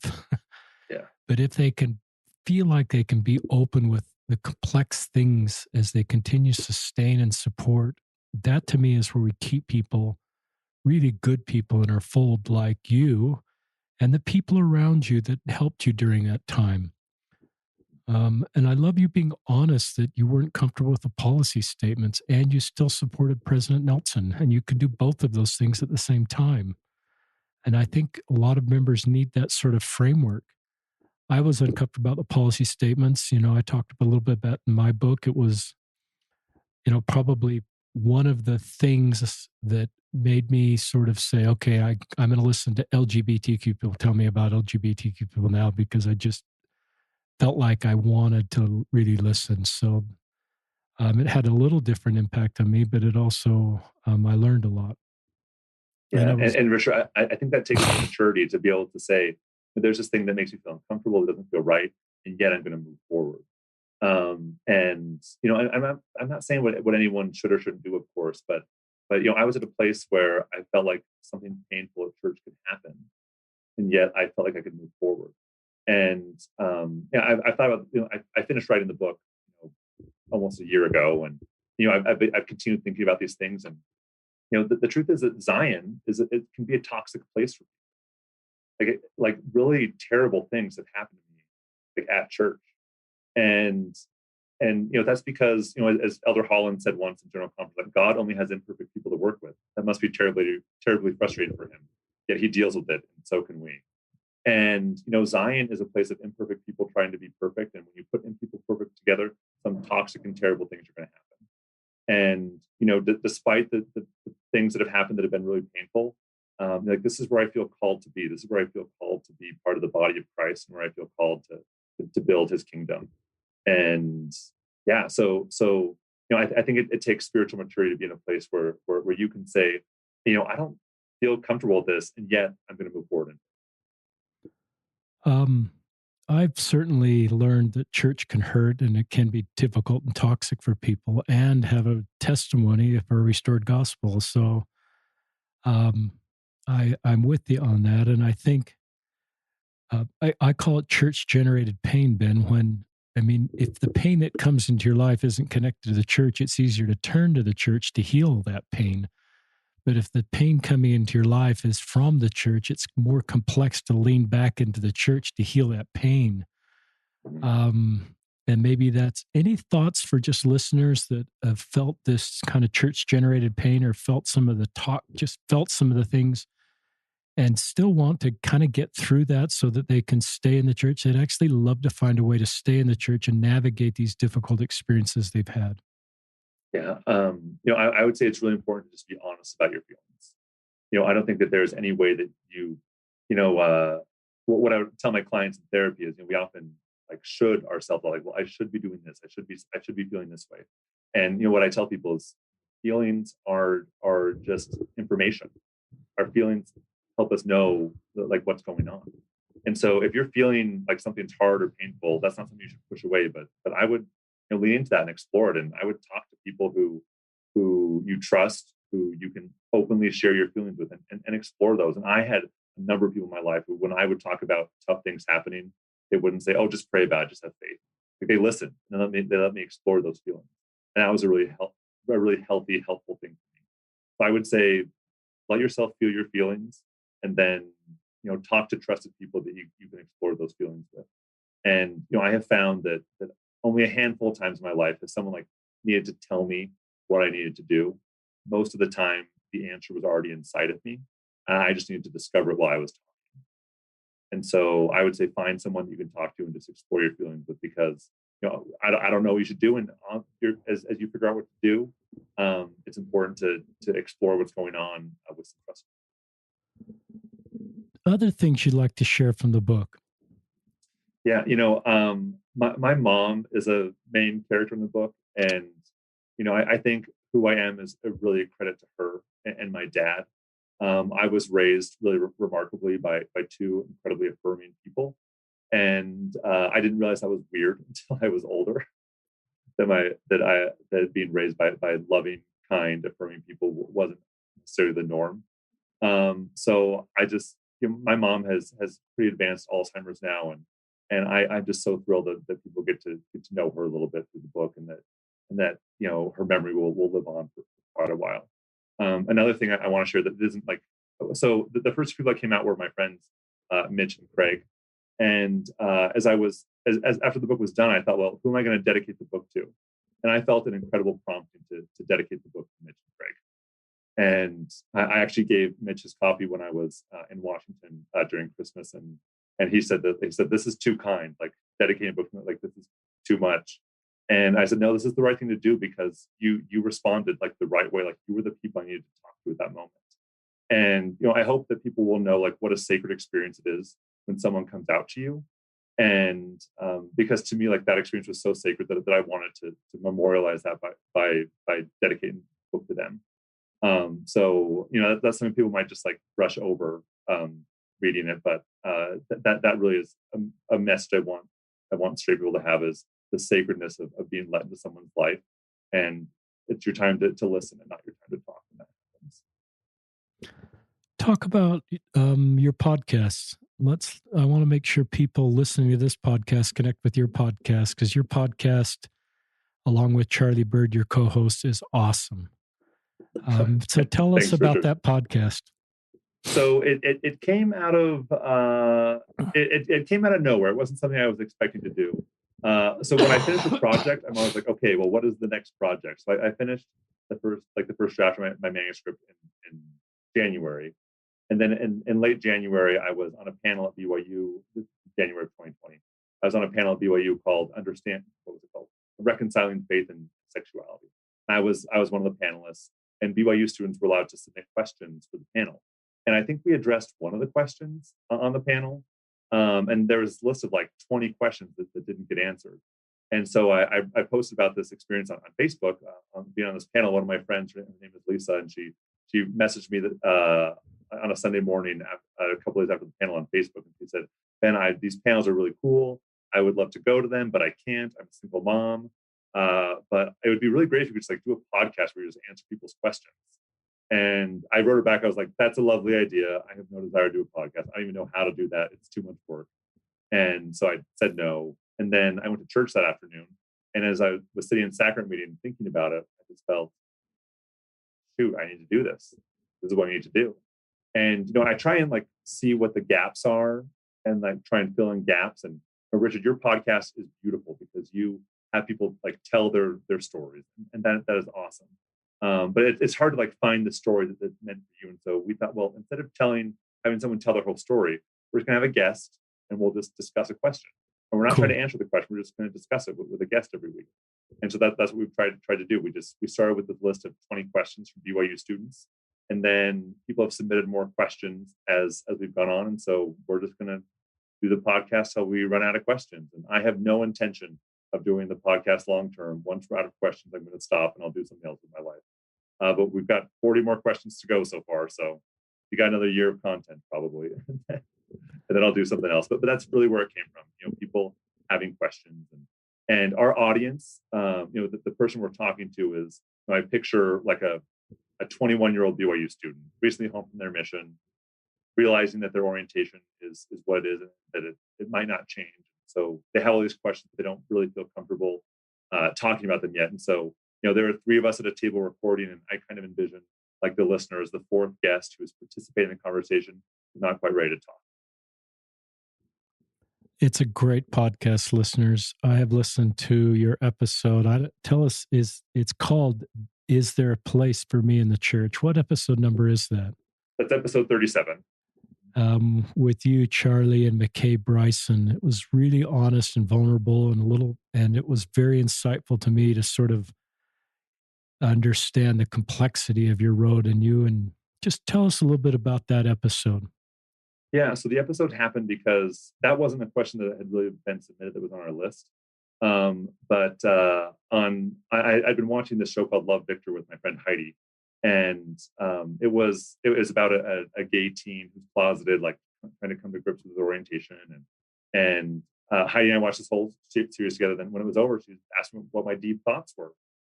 Yeah. But if they can feel like they can be open with the complex things as they continue to sustain and support, that to me is where we keep people, really good people in our fold, like you and the people around you that helped you during that time. And I love you being honest that you weren't comfortable with the policy statements and you still supported President Nelson, and you could do both of those things at the same time. And I think a lot of members need that sort of framework. I was uncomfortable about the policy statements. I talked a little bit about in my book. It was, probably one of the things that made me sort of say, okay, I'm going to listen to LGBTQ people tell me about LGBTQ people now, because I just felt like I wanted to really listen. So it had a little different impact on me, but it also, I learned a lot. Yeah, and Richard, I think that takes maturity to be able to say, there's this thing that makes me feel uncomfortable, it doesn't feel right. and yet I'm going to move forward. And I'm not saying what anyone should or shouldn't do, of course, but I was at a place where I felt like something painful at church could happen, and yet I felt like I could move forward. And I thought about, I finished writing the book almost a year ago, and I've continued thinking about these things, and the truth is that Zion it can be a toxic place for people. Like really terrible things have happened to me, like at church, and that's because as Elder Holland said once in General Conference, like God only has imperfect people to work with. That must be terribly frustrating for him. Yet he deals with it, and so can we. And Zion is a place of imperfect people trying to be perfect. And when you put in people perfect together, some toxic and terrible things are going to happen. And despite the things that have happened that have been really painful, like this is where I feel called to be. This is where I feel called to be part of the body of Christ, and where I feel called to build His kingdom. And yeah, so I think it takes spiritual maturity to be in a place where you can say, I don't feel comfortable with this, and yet I'm going to move forward. I've certainly learned that church can hurt and it can be difficult and toxic for people, and have a testimony for a restored gospel. So I'm with you on that. And I think I call it church generated pain, Ben. If the pain that comes into your life isn't connected to the church, it's easier to turn to the church to heal that pain. But if the pain coming into your life is from the church, it's more complex to lean back into the church to heal that pain. And maybe that's any thoughts for just listeners that have felt this kind of church generated pain, or felt some of the talk, just felt some of the things, and still want to kind of get through that so that they can stay in the church. They'd actually love to find a way to stay in the church and navigate these difficult experiences they've had. Yeah. I would say it's really important to just be honest about your feelings. I don't think that there's any way that what I would tell my clients in therapy is, we often like should ourselves, like, well, I should be doing this. I should be feeling this way. And, what I tell people is feelings are just information. Our feelings help us know like what's going on. And so if you're feeling like something's hard or painful, that's not something you should push away, but I would lean into that and explore it. And I would talk to people who you trust, who you can openly share your feelings with, and explore those. And I had a number of people in my life who, when I would talk about tough things happening, they wouldn't say, "Oh, just pray about it, just have faith." Like they listened and they let me explore those feelings. And that was a really healthy, helpful thing for me. So I would say, let yourself feel your feelings, and then talk to trusted people that you can explore those feelings with. And I have found that only a handful of times in my life has someone like needed to tell me what I needed to do. Most of the time, the answer was already inside of me, and I just needed to discover it while I was talking. And so I would say find someone that you can talk to and just explore your feelings with, because I don't know what you should do, and as you figure out what to do, it's important to explore what's going on with some trust. Other things you'd like to share from the book? Yeah, my mom is a main character in the book, and I think who I am is really a credit to her and my dad. I was raised really remarkably by two incredibly affirming people, and I didn't realize I was weird until I was older. That being raised by loving, kind, affirming people wasn't necessarily the norm. So I just my mom has pretty advanced Alzheimer's now, and I'm just so thrilled that people get to know her a little bit through the book, and that her memory will live on for quite a while. Another thing I want to share that isn't like, so the first people that came out were my friends Mitch and Craig, and as after the book was done, I thought, well, who am I going to dedicate the book to? And I felt an incredible prompting to dedicate the book to Mitch and Craig. And I actually gave Mitch his copy when I was in Washington during Christmas, and he said this is too kind, like dedicating a book like this is too much. And I said, no, this is the right thing to do, because you responded like the right way, like you were the people I needed to talk to at that moment. And I hope that people will know like what a sacred experience it is when someone comes out to you. And because to me, like that experience was so sacred that I wanted to memorialize that by dedicating the book to them. So that's something people might just like brush over reading it, but that really is a message I want I want straight people to have is the sacredness of being let into someone's life. And it's your time to listen and not your time to talk. And that happens. Talk about your podcasts. I want to make sure people listening to this podcast connect with your podcast, because your podcast, along with Charlie Bird, your co-host, is awesome. So tell us about that podcast. So it came out of it came out of nowhere. It wasn't something I was expecting to do. So when I finished the project, I'm always like, okay, well, what is the next project? So I finished the first draft of my manuscript in January, and then in late January, I was on a panel at BYU. January of 2020, I was on a panel at BYU called Reconciling Faith and Sexuality. I was one of the panelists, and BYU students were allowed to submit questions for the panel. And I think we addressed one of the questions on the panel. And there was a list of like 20 questions that didn't get answered. And so I posted about this experience on Facebook, on being on this panel. One of my friends, her name is Lisa, and she messaged me that on a Sunday morning, a couple days after the panel on Facebook. And she said, Ben, these panels are really cool. I would love to go to them, but I can't. I'm a single mom. But it would be really great if you could just like do a podcast where you just answer people's questions. And I wrote her back. I was like, that's a lovely idea. I have no desire to do a podcast. I don't even know how to do that. It's too much work. And so I said no. And then I went to church that afternoon. And as I was sitting in sacrament meeting thinking about it, I just felt, shoot, I need to do this. This is what I need to do. And, I try and like see what the gaps are and like try and fill in gaps. And Richard, your podcast is beautiful because you have people like tell their stories. And that is awesome. But it's hard to like find the story that's meant for you. And so we thought, well, instead of having someone tell their whole story, we're just gonna have a guest and we'll just discuss a question. And we're not trying to answer the question; we're just going to discuss it with a guest every week. And so that's what we've tried to do. We started with this list of 20 questions from BYU students, and then people have submitted more questions as we've gone on. And so we're just going to do the podcast till we run out of questions. And I have no intention of doing the podcast long term. Once we're out of questions, I'm going to stop and I'll do something else with my life. But we've got 40 more questions to go so far. So you got another year of content probably. And then I'll do something else. But that's really where it came from. People having questions and our audience, the person we're talking to is, I picture like a 21-year-old BYU student recently home from their mission, realizing that their orientation is what it is, and that it might not change. So they have all these questions, but they don't really feel comfortable talking about them yet. And so, there are three of us at a table recording, and I kind of envision like the listener as the fourth guest who is participating in the conversation, not quite ready to talk. It's a great podcast, listeners. I have listened to your episode. Tell us, it's called "Is There a Place for Me in the Church?" What episode number is that? That's episode 37. With you, Charlie, and McKay Bryson. It was really honest and vulnerable and it was very insightful to me to sort of understand the complexity of your road and just tell us a little bit about that episode. Yeah, so the episode happened because that wasn't a question that had really been submitted that was on our list. I'd been watching this show called Love Victor with my friend Heidi, and it was about a gay teen who's closeted, like trying to come to grips with his orientation, and Heidi and I watched this whole series together. Then when it was over, she asked me what my deep thoughts were,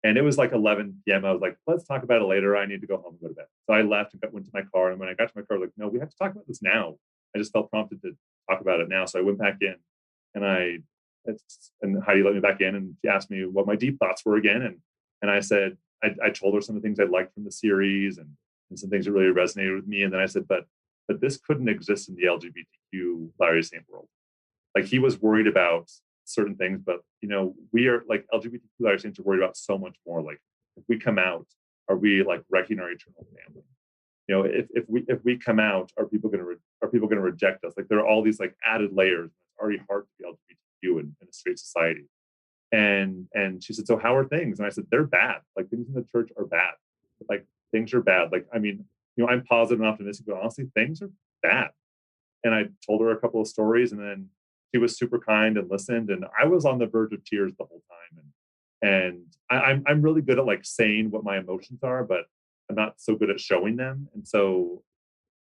and it was like 11 p.m. I was like, let's talk about it later. I need to go home and go to bed. So I left and went to my car. And when I got to my car, I was like, no, we have to talk about this now. I just felt prompted to talk about it now. So I went back in and Heidi let me back in, and she asked me what my deep thoughts were again. And I said, I told her some of the things I liked from the series and some things that really resonated with me. And then I said, but this couldn't exist in the LGBTQ Latter-day Saint world. Like, he was worried about certain things, but we are like LGBTQ Latter-day Saints are worried about so much more. Like, if we come out, are we like wrecking our eternal family? If we come out, are people going to reject us? Like, there are all these like added layers. It's already hard to be LGBTQ in a straight society. And she said, so how are things? And I said, they're bad. Like, things in the church are bad. Like, things are bad. Like, I mean, I'm positive and optimistic, but honestly, things are bad. And I told her a couple of stories, and then she was super kind and listened. And I was on the verge of tears the whole time. And I'm really good at like saying what my emotions are, but I'm not so good at showing them. And so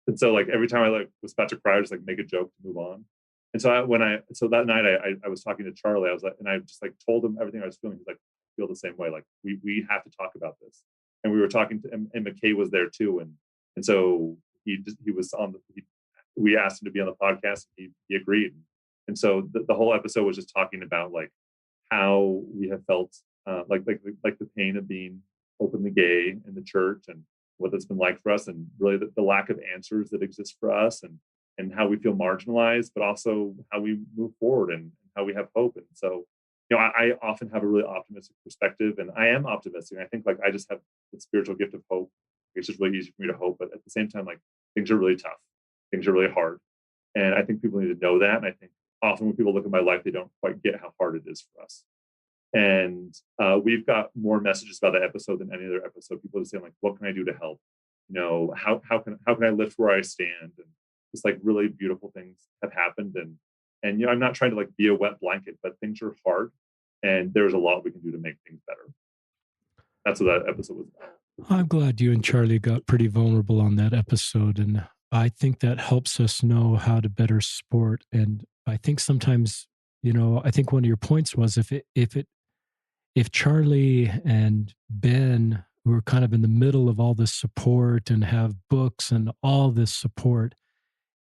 like every time I like was about to cry, I just like make a joke to move on. And so so that night I was talking to Charlie. I was like, and I just like told him everything I was feeling. He's like, I feel the same way. Like we have to talk about this. And we were talking to, and McKay was there too. And so he was on we asked him to be on the podcast. He agreed. And so the whole episode was just talking about like how we have felt like the pain of being openly gay in the church and what that's been like for us, and really the lack of answers that exist for us, and how we feel marginalized, but also how we move forward and how we have hope. And so, I often have a really optimistic perspective, and I am optimistic. I think like I just have the spiritual gift of hope. It's just really easy for me to hope, but at the same time, like things are really tough, things are really hard, and I think people need to know that. And I think often when people look at my life, they don't quite get how hard it is for us. And we've got more messages about that episode than any other episode. People are saying like, "What can I do to help? How can I lift where I stand?" And just like really beautiful things have happened. And I'm not trying to like be a wet blanket, but things are hard, and there's a lot we can do to make things better. That's what that episode was about. I'm glad you and Charlie got pretty vulnerable on that episode, and I think that helps us know how to better support. And I think sometimes, I think one of your points was if Charlie and Ben, who are kind of in the middle of all this support and have books and all this support,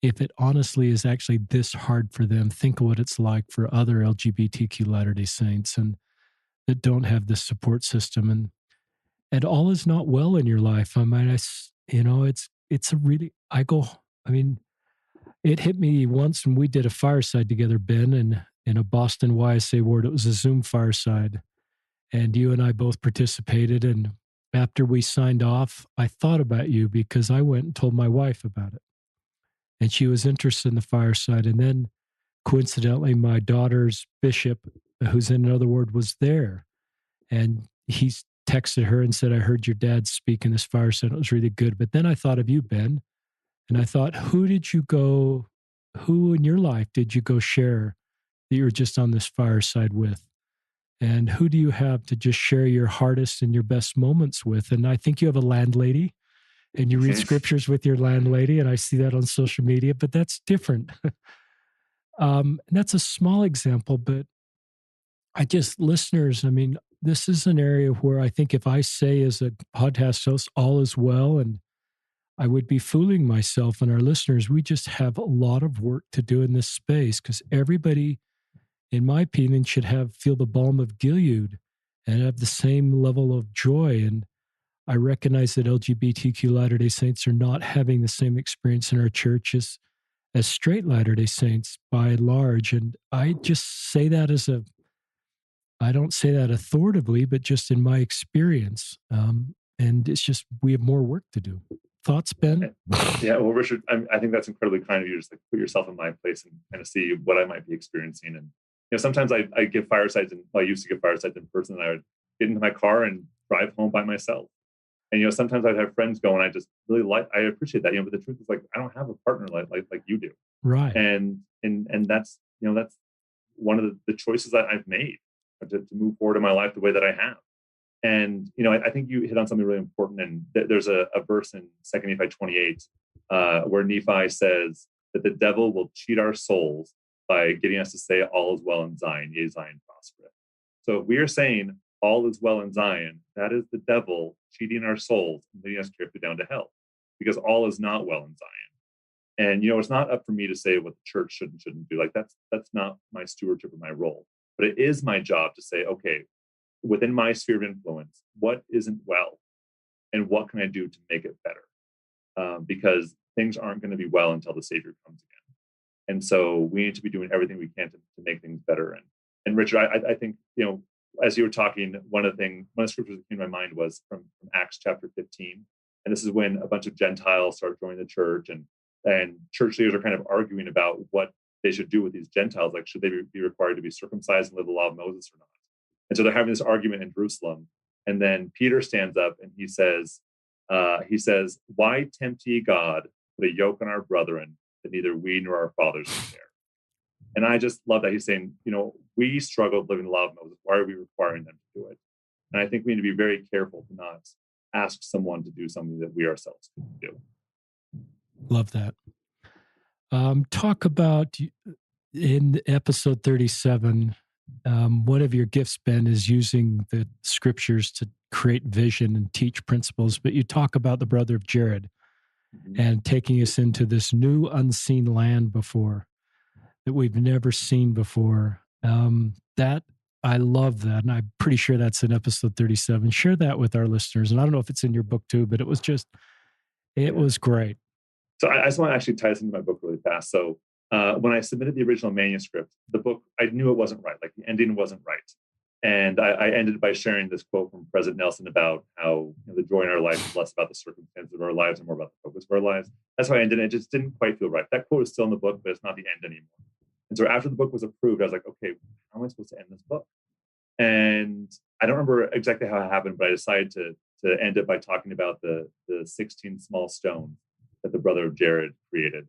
if it honestly is actually this hard for them, think of what it's like for other LGBTQ Latter-day Saints and that don't have this support system. And all is not well in your life. I mean, it's a really, I mean, it hit me once when we did a fireside together, Ben, and in a Boston YSA ward. It was a Zoom fireside, and you and I both participated. And after we signed off, I thought about you because I went and told my wife about it, and she was interested in the fireside. And then coincidentally, my daughter's bishop, who's in another ward, was there, and he's texted her and said, "I heard your dad speak in this fireside. It was really good." But then I thought of you, Ben, and I thought, who in your life did you go share that you were just on this fireside with? And who do you have to just share your hardest and your best moments with? And I think you have a landlady and you read scriptures with your landlady, and I see that on social media, but that's different. And that's a small example, but listeners, I mean, this is an area where I think if I say as a podcast host, all is well, and I would be fooling myself and our listeners. We just have a lot of work to do in this space because everybody, in my opinion, should feel the balm of Gilead and have the same level of joy. And I recognize that LGBTQ Latter-day Saints are not having the same experience in our church as straight Latter-day Saints by and large. And I just say that I don't say that authoritatively, but just in my experience. And it's just, we have more work to do. Thoughts, Ben? Yeah, well, Richard, I think that's incredibly kind of you to just like put yourself in my place and kind of see what I might be experiencing. And sometimes I give firesides, and I used to give firesides in person, and I would get into my car and drive home by myself. And sometimes I'd have friends go, and I just really I appreciate that. But the truth is, like, I don't have a partner like you do, right? And that's that's one of the choices that I've made to move forward in my life the way that I have. And I think you hit on something really important. And there's a verse in 2 Nephi 28 where Nephi says that the devil will cheat our souls by getting us to say all is well in Zion, yea, Zion prospereth. So if we are saying all is well in Zion, that is the devil cheating our souls and leading us carefully down to hell, because all is not well in Zion. And it's not up for me to say what the church should and shouldn't do. Like that's not my stewardship or my role. But it is my job to say, okay, within my sphere of influence, what isn't well, and what can I do to make it better? Because things aren't going to be well until the Savior comes again. And so we need to be doing everything we can to make things better. And Richard, I think, as you were talking, one of the scriptures that came to my mind was from Acts chapter 15. And this is when a bunch of Gentiles start joining the church, and church leaders are kind of arguing about what they should do with these Gentiles. Like, should they be required to be circumcised and live the law of Moses or not? And so they're having this argument in Jerusalem. And then Peter stands up and he says, "Why tempt ye God, put a yoke on our brethren that neither we nor our fathers can bear?" And I just love that he's saying, we struggle living the law of Moses. Why are we requiring them to do it? And I think we need to be very careful to not ask someone to do something that we ourselves can do. Love that. Talk about in episode 37, one of your gifts, Ben, is using the scriptures to create vision and teach principles. But you talk about the brother of Jared and taking us into this new unseen land before that we've never seen before. That I love that. And I'm pretty sure that's in episode 37. Share that with our listeners. And I don't know if it's in your book too, but it was just, it was great. So I just want to actually tie this into my book really fast. So when I submitted the original manuscript, the book, I knew it wasn't right. Like the ending wasn't right. And I ended by sharing this quote from President Nelson about how the joy in our life is less about the circumstances of our lives and more about the focus of our lives. That's how I ended it. It just didn't quite feel right. That quote is still in the book, but it's not the end anymore. And so after the book was approved, I was like, okay, how am I supposed to end this book? And I don't remember exactly how it happened, but I decided to end it by talking about the 16 small stones that the brother of Jared created,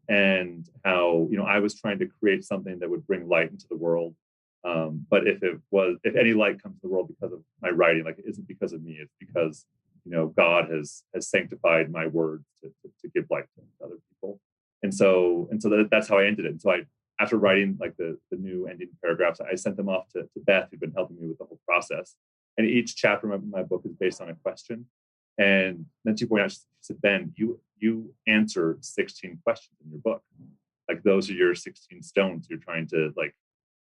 and how I was trying to create something that would bring light into the world. But if any light comes to the world because of my writing, like it isn't because of me, it's because God has sanctified my words to give light to other people. And so that's how I ended it. And so after writing like the new ending paragraphs, I sent them off to Beth, who'd been helping me with the whole process. And each chapter of my book is based on a question. And then she pointed out, she said, Ben, you answer 16 questions in your book. Like those are your 16 stones you're trying to like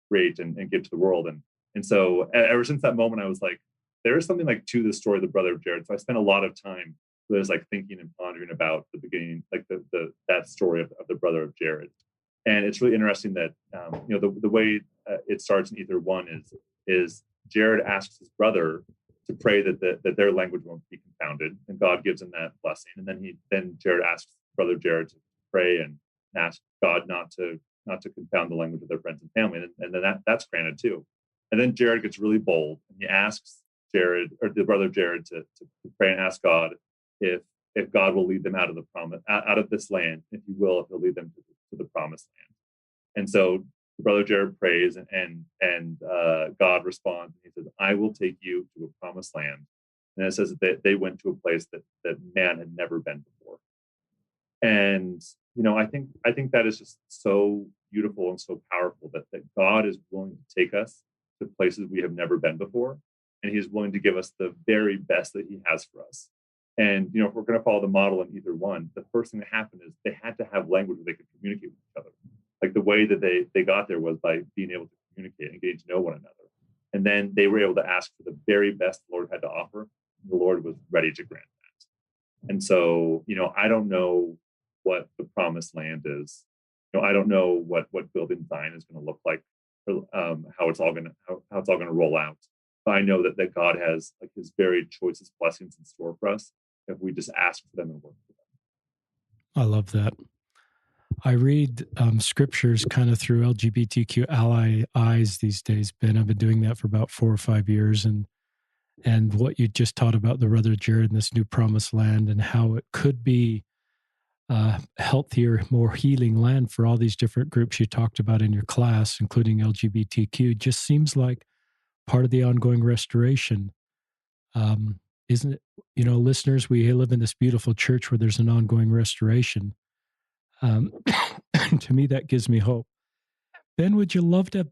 create and give to the world. And so ever since that moment, I was like, there is something like to the story of the brother of Jared. So I spent a lot of time was like thinking and pondering about the beginning, like that story of the brother of Jared. And it's really interesting that the way it starts in Ether 1 is Jared asks his brother to pray that their language won't be confounded, and God gives him that blessing. And then Jared asks brother Jared to pray and ask God not to confound the language of their friends and family, and then that's granted too. And then Jared gets really bold and he asks Jared, or the brother of Jared, to pray and ask God if God will lead them out of this land, if He will, if He'll lead them to the promised land. And so the brother Jared prays, and God responds. And He says, "I will take you to a promised land." And it says that they went to a place that man had never been before. And I think that is just so beautiful and so powerful that God is willing to take us to places we have never been before, and He's willing to give us the very best that He has for us. And if we're going to follow the model in Ether 1, the first thing that happened is they had to have language where they could communicate with each other. Like the way that they got there was by being able to communicate and getting to know one another. And then they were able to ask for the very best the Lord had to offer. And the Lord was ready to grant that. And so, I don't know what the promised land is. I don't know what building Zion is going to look like, or, how it's all going to roll out. But I know that God has like His very choicest blessings in store for us if we just ask for them and work for them. I love that. I read scriptures kind of through LGBTQ ally eyes these days, Ben. I've been doing that for about 4 or 5 years, and what you just taught about the brother Jared and this new promised land, and how it could be a healthier, more healing land for all these different groups you talked about in your class, including LGBTQ, just seems like part of the ongoing restoration. Isn't it? Listeners, we live in this beautiful church where there's an ongoing restoration. To me, that gives me hope. Ben, would you love to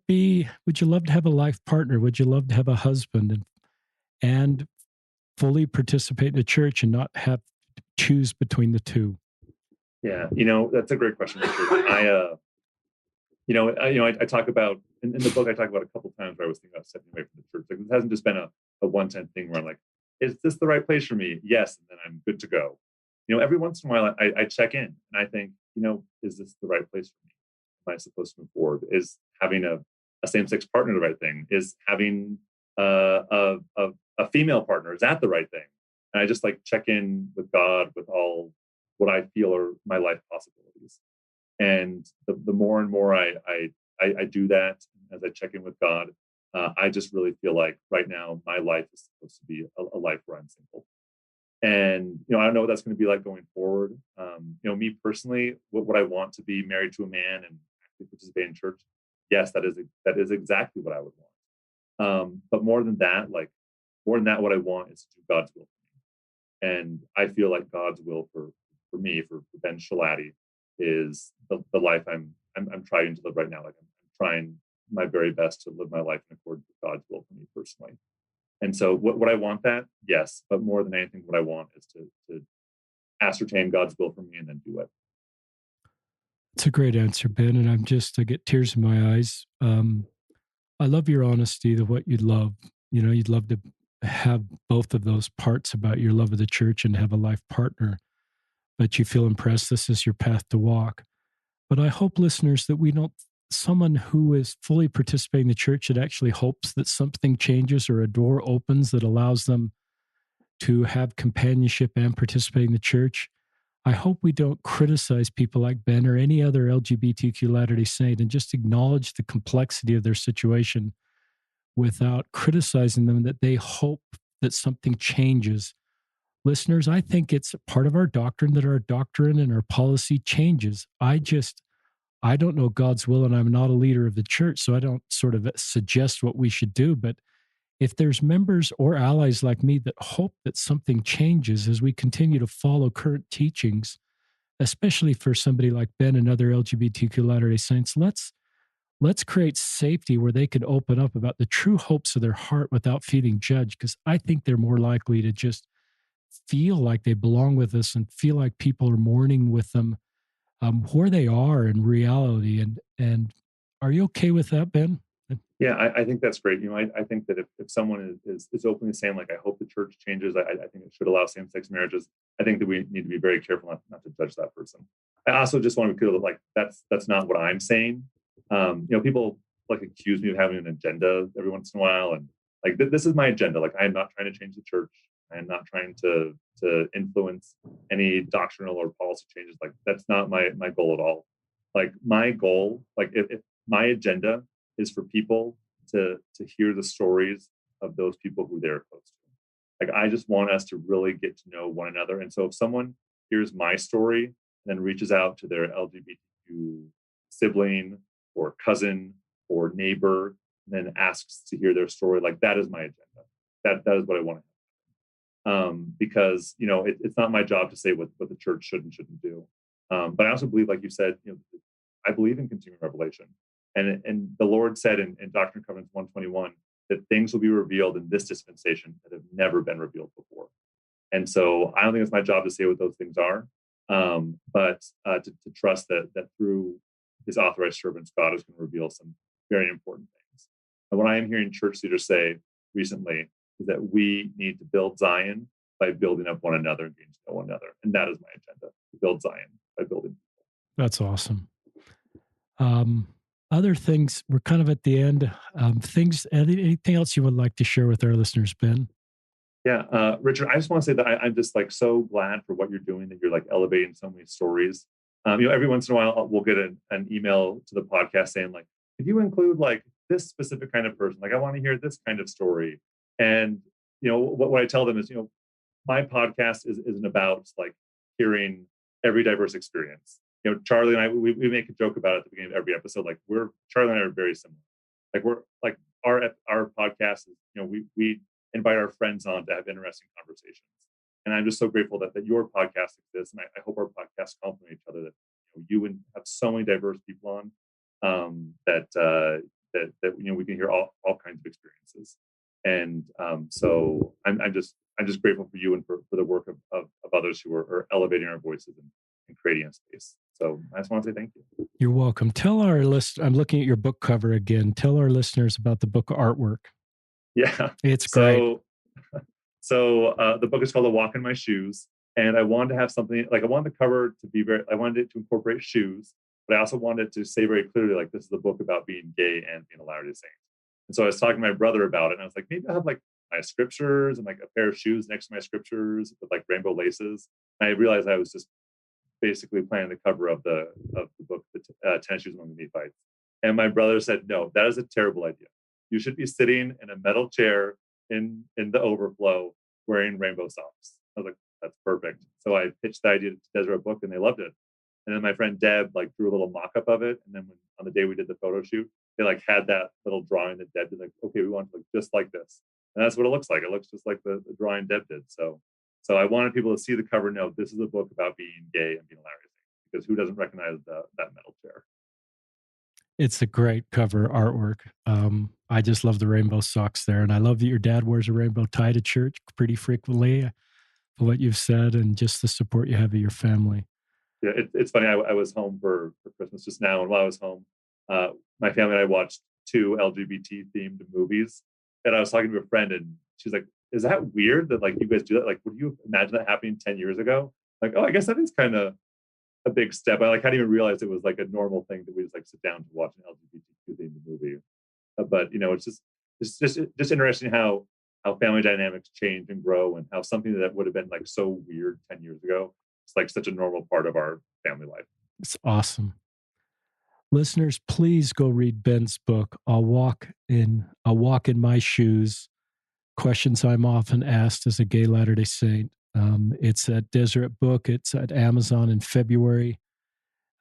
have a life partner? Would you love to have a husband and fully participate in the church and not have to choose between the two? Yeah, that's a great question, Richard. I talk about in the book. I talk about a couple times where I was thinking about stepping away from the church. Like, it hasn't just been a one-time thing where I'm like, is this the right place for me? Yes, and then I'm good to go. Every once in a while I check in and I think, is this the right place for me? Am I supposed to move forward? Is having a same-sex partner the right thing? Is having a female partner, is that the right thing? And I just like check in with God with all what I feel are my life possibilities. And the more and more I do that as I check in with God, I just really feel like right now my life is supposed to be a life where I'm single. And I don't know what that's going to be like going forward. Me personally, what I want to be married to a man and actually participate in church. Yes, that is exactly what I would want. But more than that, what I want is to do God's will for me. And I feel like God's will for me, for Ben Schilaty, is the life I'm I'm trying to live right now. Like I'm trying my very best to live my life in accordance with God's will for me personally. And so would I want that? Yes. But more than anything, what I want is to ascertain God's will for me and then do it. It's a great answer, Ben. And I get tears in my eyes. I love your honesty of what you'd love. You'd love to have both of those parts about your love of the church and have a life partner, but you feel impressed. This is your path to walk. But I hope, listeners, that someone who is fully participating in the church that actually hopes that something changes or a door opens that allows them to have companionship and participate in the church. I hope we don't criticize people like Ben or any other LGBTQ Latter-day Saint and just acknowledge the complexity of their situation without criticizing them, that they hope that something changes. Listeners, I think it's part of our doctrine that our doctrine and our policy changes. I don't know God's will, and I'm not a leader of the church, so I don't sort of suggest what we should do. But if there's members or allies like me that hope that something changes as we continue to follow current teachings, especially for somebody like Ben and other LGBTQ Latter-day Saints, let's create safety where they can open up about the true hopes of their heart without feeling judged, because I think they're more likely to just feel like they belong with us and feel like people are mourning with them where they are in reality. And are you okay with that, Ben? Yeah, I think that's great. I think that if someone is openly saying, like, I hope the church changes, I think it should allow same-sex marriages. I think that we need to be very careful not to judge that person. I also just want to be clear that, like, that's not what I'm saying. People like accuse me of having an agenda every once in a while, and like this is my agenda. Like, I am not trying to change the church. I am not trying to influence any doctrinal or policy changes. Like, that's not my goal at all. Like, my goal, like if my agenda is for people to hear the stories of those people who they're close to. Like, I just want us to really get to know one another. And so if someone hears my story and then reaches out to their LGBTQ sibling or cousin or neighbor and then asks to hear their story, like, that is my agenda. That is what I want to because it's not my job to say what the church should and shouldn't do. But I also believe, like you said, I believe in continuing revelation. And the Lord said in Doctrine and Covenants 121 that things will be revealed in this dispensation that have never been revealed before. And so I don't think it's my job to say what those things are, but to trust that through his authorized servants, God is going to reveal some very important things. And what I am hearing church leaders say recently is that we need to build Zion by building up one another and getting to know one another. And that is my agenda, to build Zion by building people. That's awesome. Other things, we're kind of at the end. Anything else you would like to share with our listeners, Ben? Yeah, Richard, I just want to say that I'm just like so glad for what you're doing, that you're like elevating so many stories. Every once in a while we'll get an email to the podcast saying, like, could you include like this specific kind of person? Like, I want to hear this kind of story. And, what I tell them is, my podcast isn't about like hearing every diverse experience. Charlie and I, we make a joke about it at the beginning of every episode. Like, Charlie and I are very similar. Like, we're like our podcast is, we invite our friends on to have interesting conversations. And I'm just so grateful that your podcast exists. And I hope our podcasts complement each other, that you and have so many diverse people on that we can hear all kinds of experiences. And so I'm just grateful for you and for the work of others who are elevating our voices and creating a space. So I just want to say thank you. You're welcome. Tell our I'm looking at your book cover again. Tell our listeners about the book artwork. Yeah, it's great. So the book is called "A Walk in My Shoes," and I wanted to have something like, I wanted the cover to be I wanted it to incorporate shoes, but I also wanted to say very clearly, like, this is a book about being gay and being a Latter-day Saint. And so I was talking to my brother about it, and I was like, maybe I'll have like my scriptures and like a pair of shoes next to my scriptures with like rainbow laces. And I realized I was just basically planning the cover of the book, the 10 Shoes Among the Nephites. And my brother said, no, that is a terrible idea. You should be sitting in a metal chair in the overflow wearing rainbow socks. I was like, that's perfect. So I pitched the idea to Deseret Book, and they loved it. And then my friend Deb like drew a little mock-up of it. And then on the day we did the photo shoot, they like had that little drawing that Deb did, like, okay, we want to look just like this. And that's what it looks like. It looks just like the drawing Deb did. So I wanted people to see the cover, know this is a book about being gay and being a Latter-day Saint, because who doesn't recognize that metal chair? It's a great cover artwork. I just love the rainbow socks there. And I love that your dad wears a rainbow tie to church pretty frequently, for what you've said and just the support you have of your family. Yeah, it's funny. I was home for Christmas just now, and while I was home, my family and I watched 2 LGBT themed movies. And I was talking to a friend, and she's like, "Is that weird that like you guys do that? Like, would you imagine that happening 10 years ago?" Like, oh, I guess that is kind of a big step. I like hadn't even realized it was like a normal thing that we just like sit down to watch an LGBTQ themed movie. But it's just interesting how family dynamics change and grow, and how something that would have been like so weird 10 years ago, it's like such a normal part of our family life. It's awesome. Listeners, please go read Ben's book. I'll walk in my shoes. Questions I'm often asked as a gay Latter-day Saint. It's at Deseret Book. It's at Amazon in February.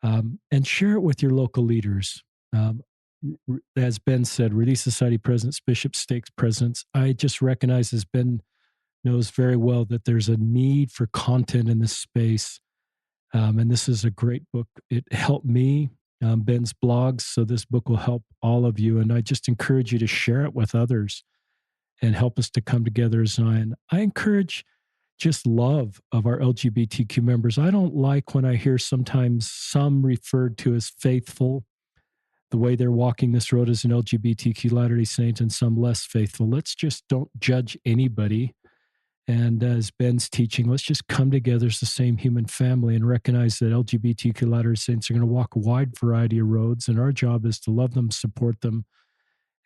And share it with your local leaders. As Ben said, Relief Society presidents, bishops, stakes presidents. I just recognize, as Ben knows very well, that there's a need for content in this space. And this is a great book. It helped me, Ben's blogs. So this book will help all of you. And I just encourage you to share it with others and help us to come together as Zion. I encourage just love of our LGBTQ members. I don't like when I hear sometimes some referred to as faithful, the way they're walking this road as an LGBTQ Latter-day Saint, and some less faithful. Let's just don't judge anybody. And as Ben's teaching, let's just come together as the same human family and recognize that LGBTQ Latter-day Saints are going to walk a wide variety of roads. And our job is to love them, support them,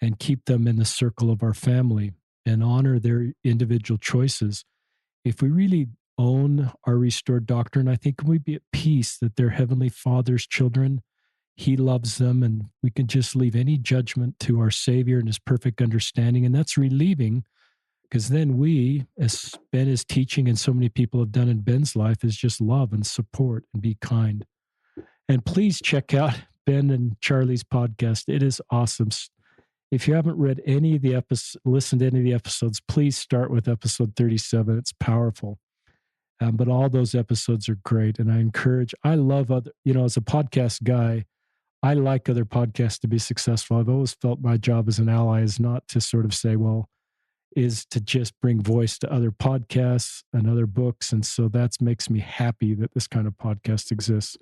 and keep them in the circle of our family and honor their individual choices. If we really own our restored doctrine, I think we'd be at peace that they're Heavenly Father's children. He loves them, and we can just leave any judgment to our Savior and his perfect understanding. And that's relieving, because then we, as Ben is teaching and so many people have done in Ben's life, is just love and support and be kind. And please check out Ben and Charlie's podcast. It is awesome. If you haven't read any of the episodes, listened to any of the episodes, please start with episode 37. It's powerful. But all those episodes are great. And I love other, as a podcast guy, I like other podcasts to be successful. I've always felt my job as an ally is not to sort of say, is to just bring voice to other podcasts and other books. And so that makes me happy that this kind of podcast exists.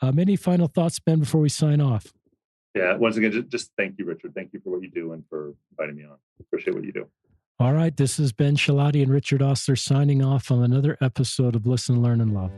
Any final thoughts, Ben, before we sign off? Yeah, once again, just thank you, Richard. Thank you for what you do and for inviting me on. Appreciate what you do. All right, this is Ben Schilaty and Richard Ostler signing off on another episode of Listen, Learn, and Love.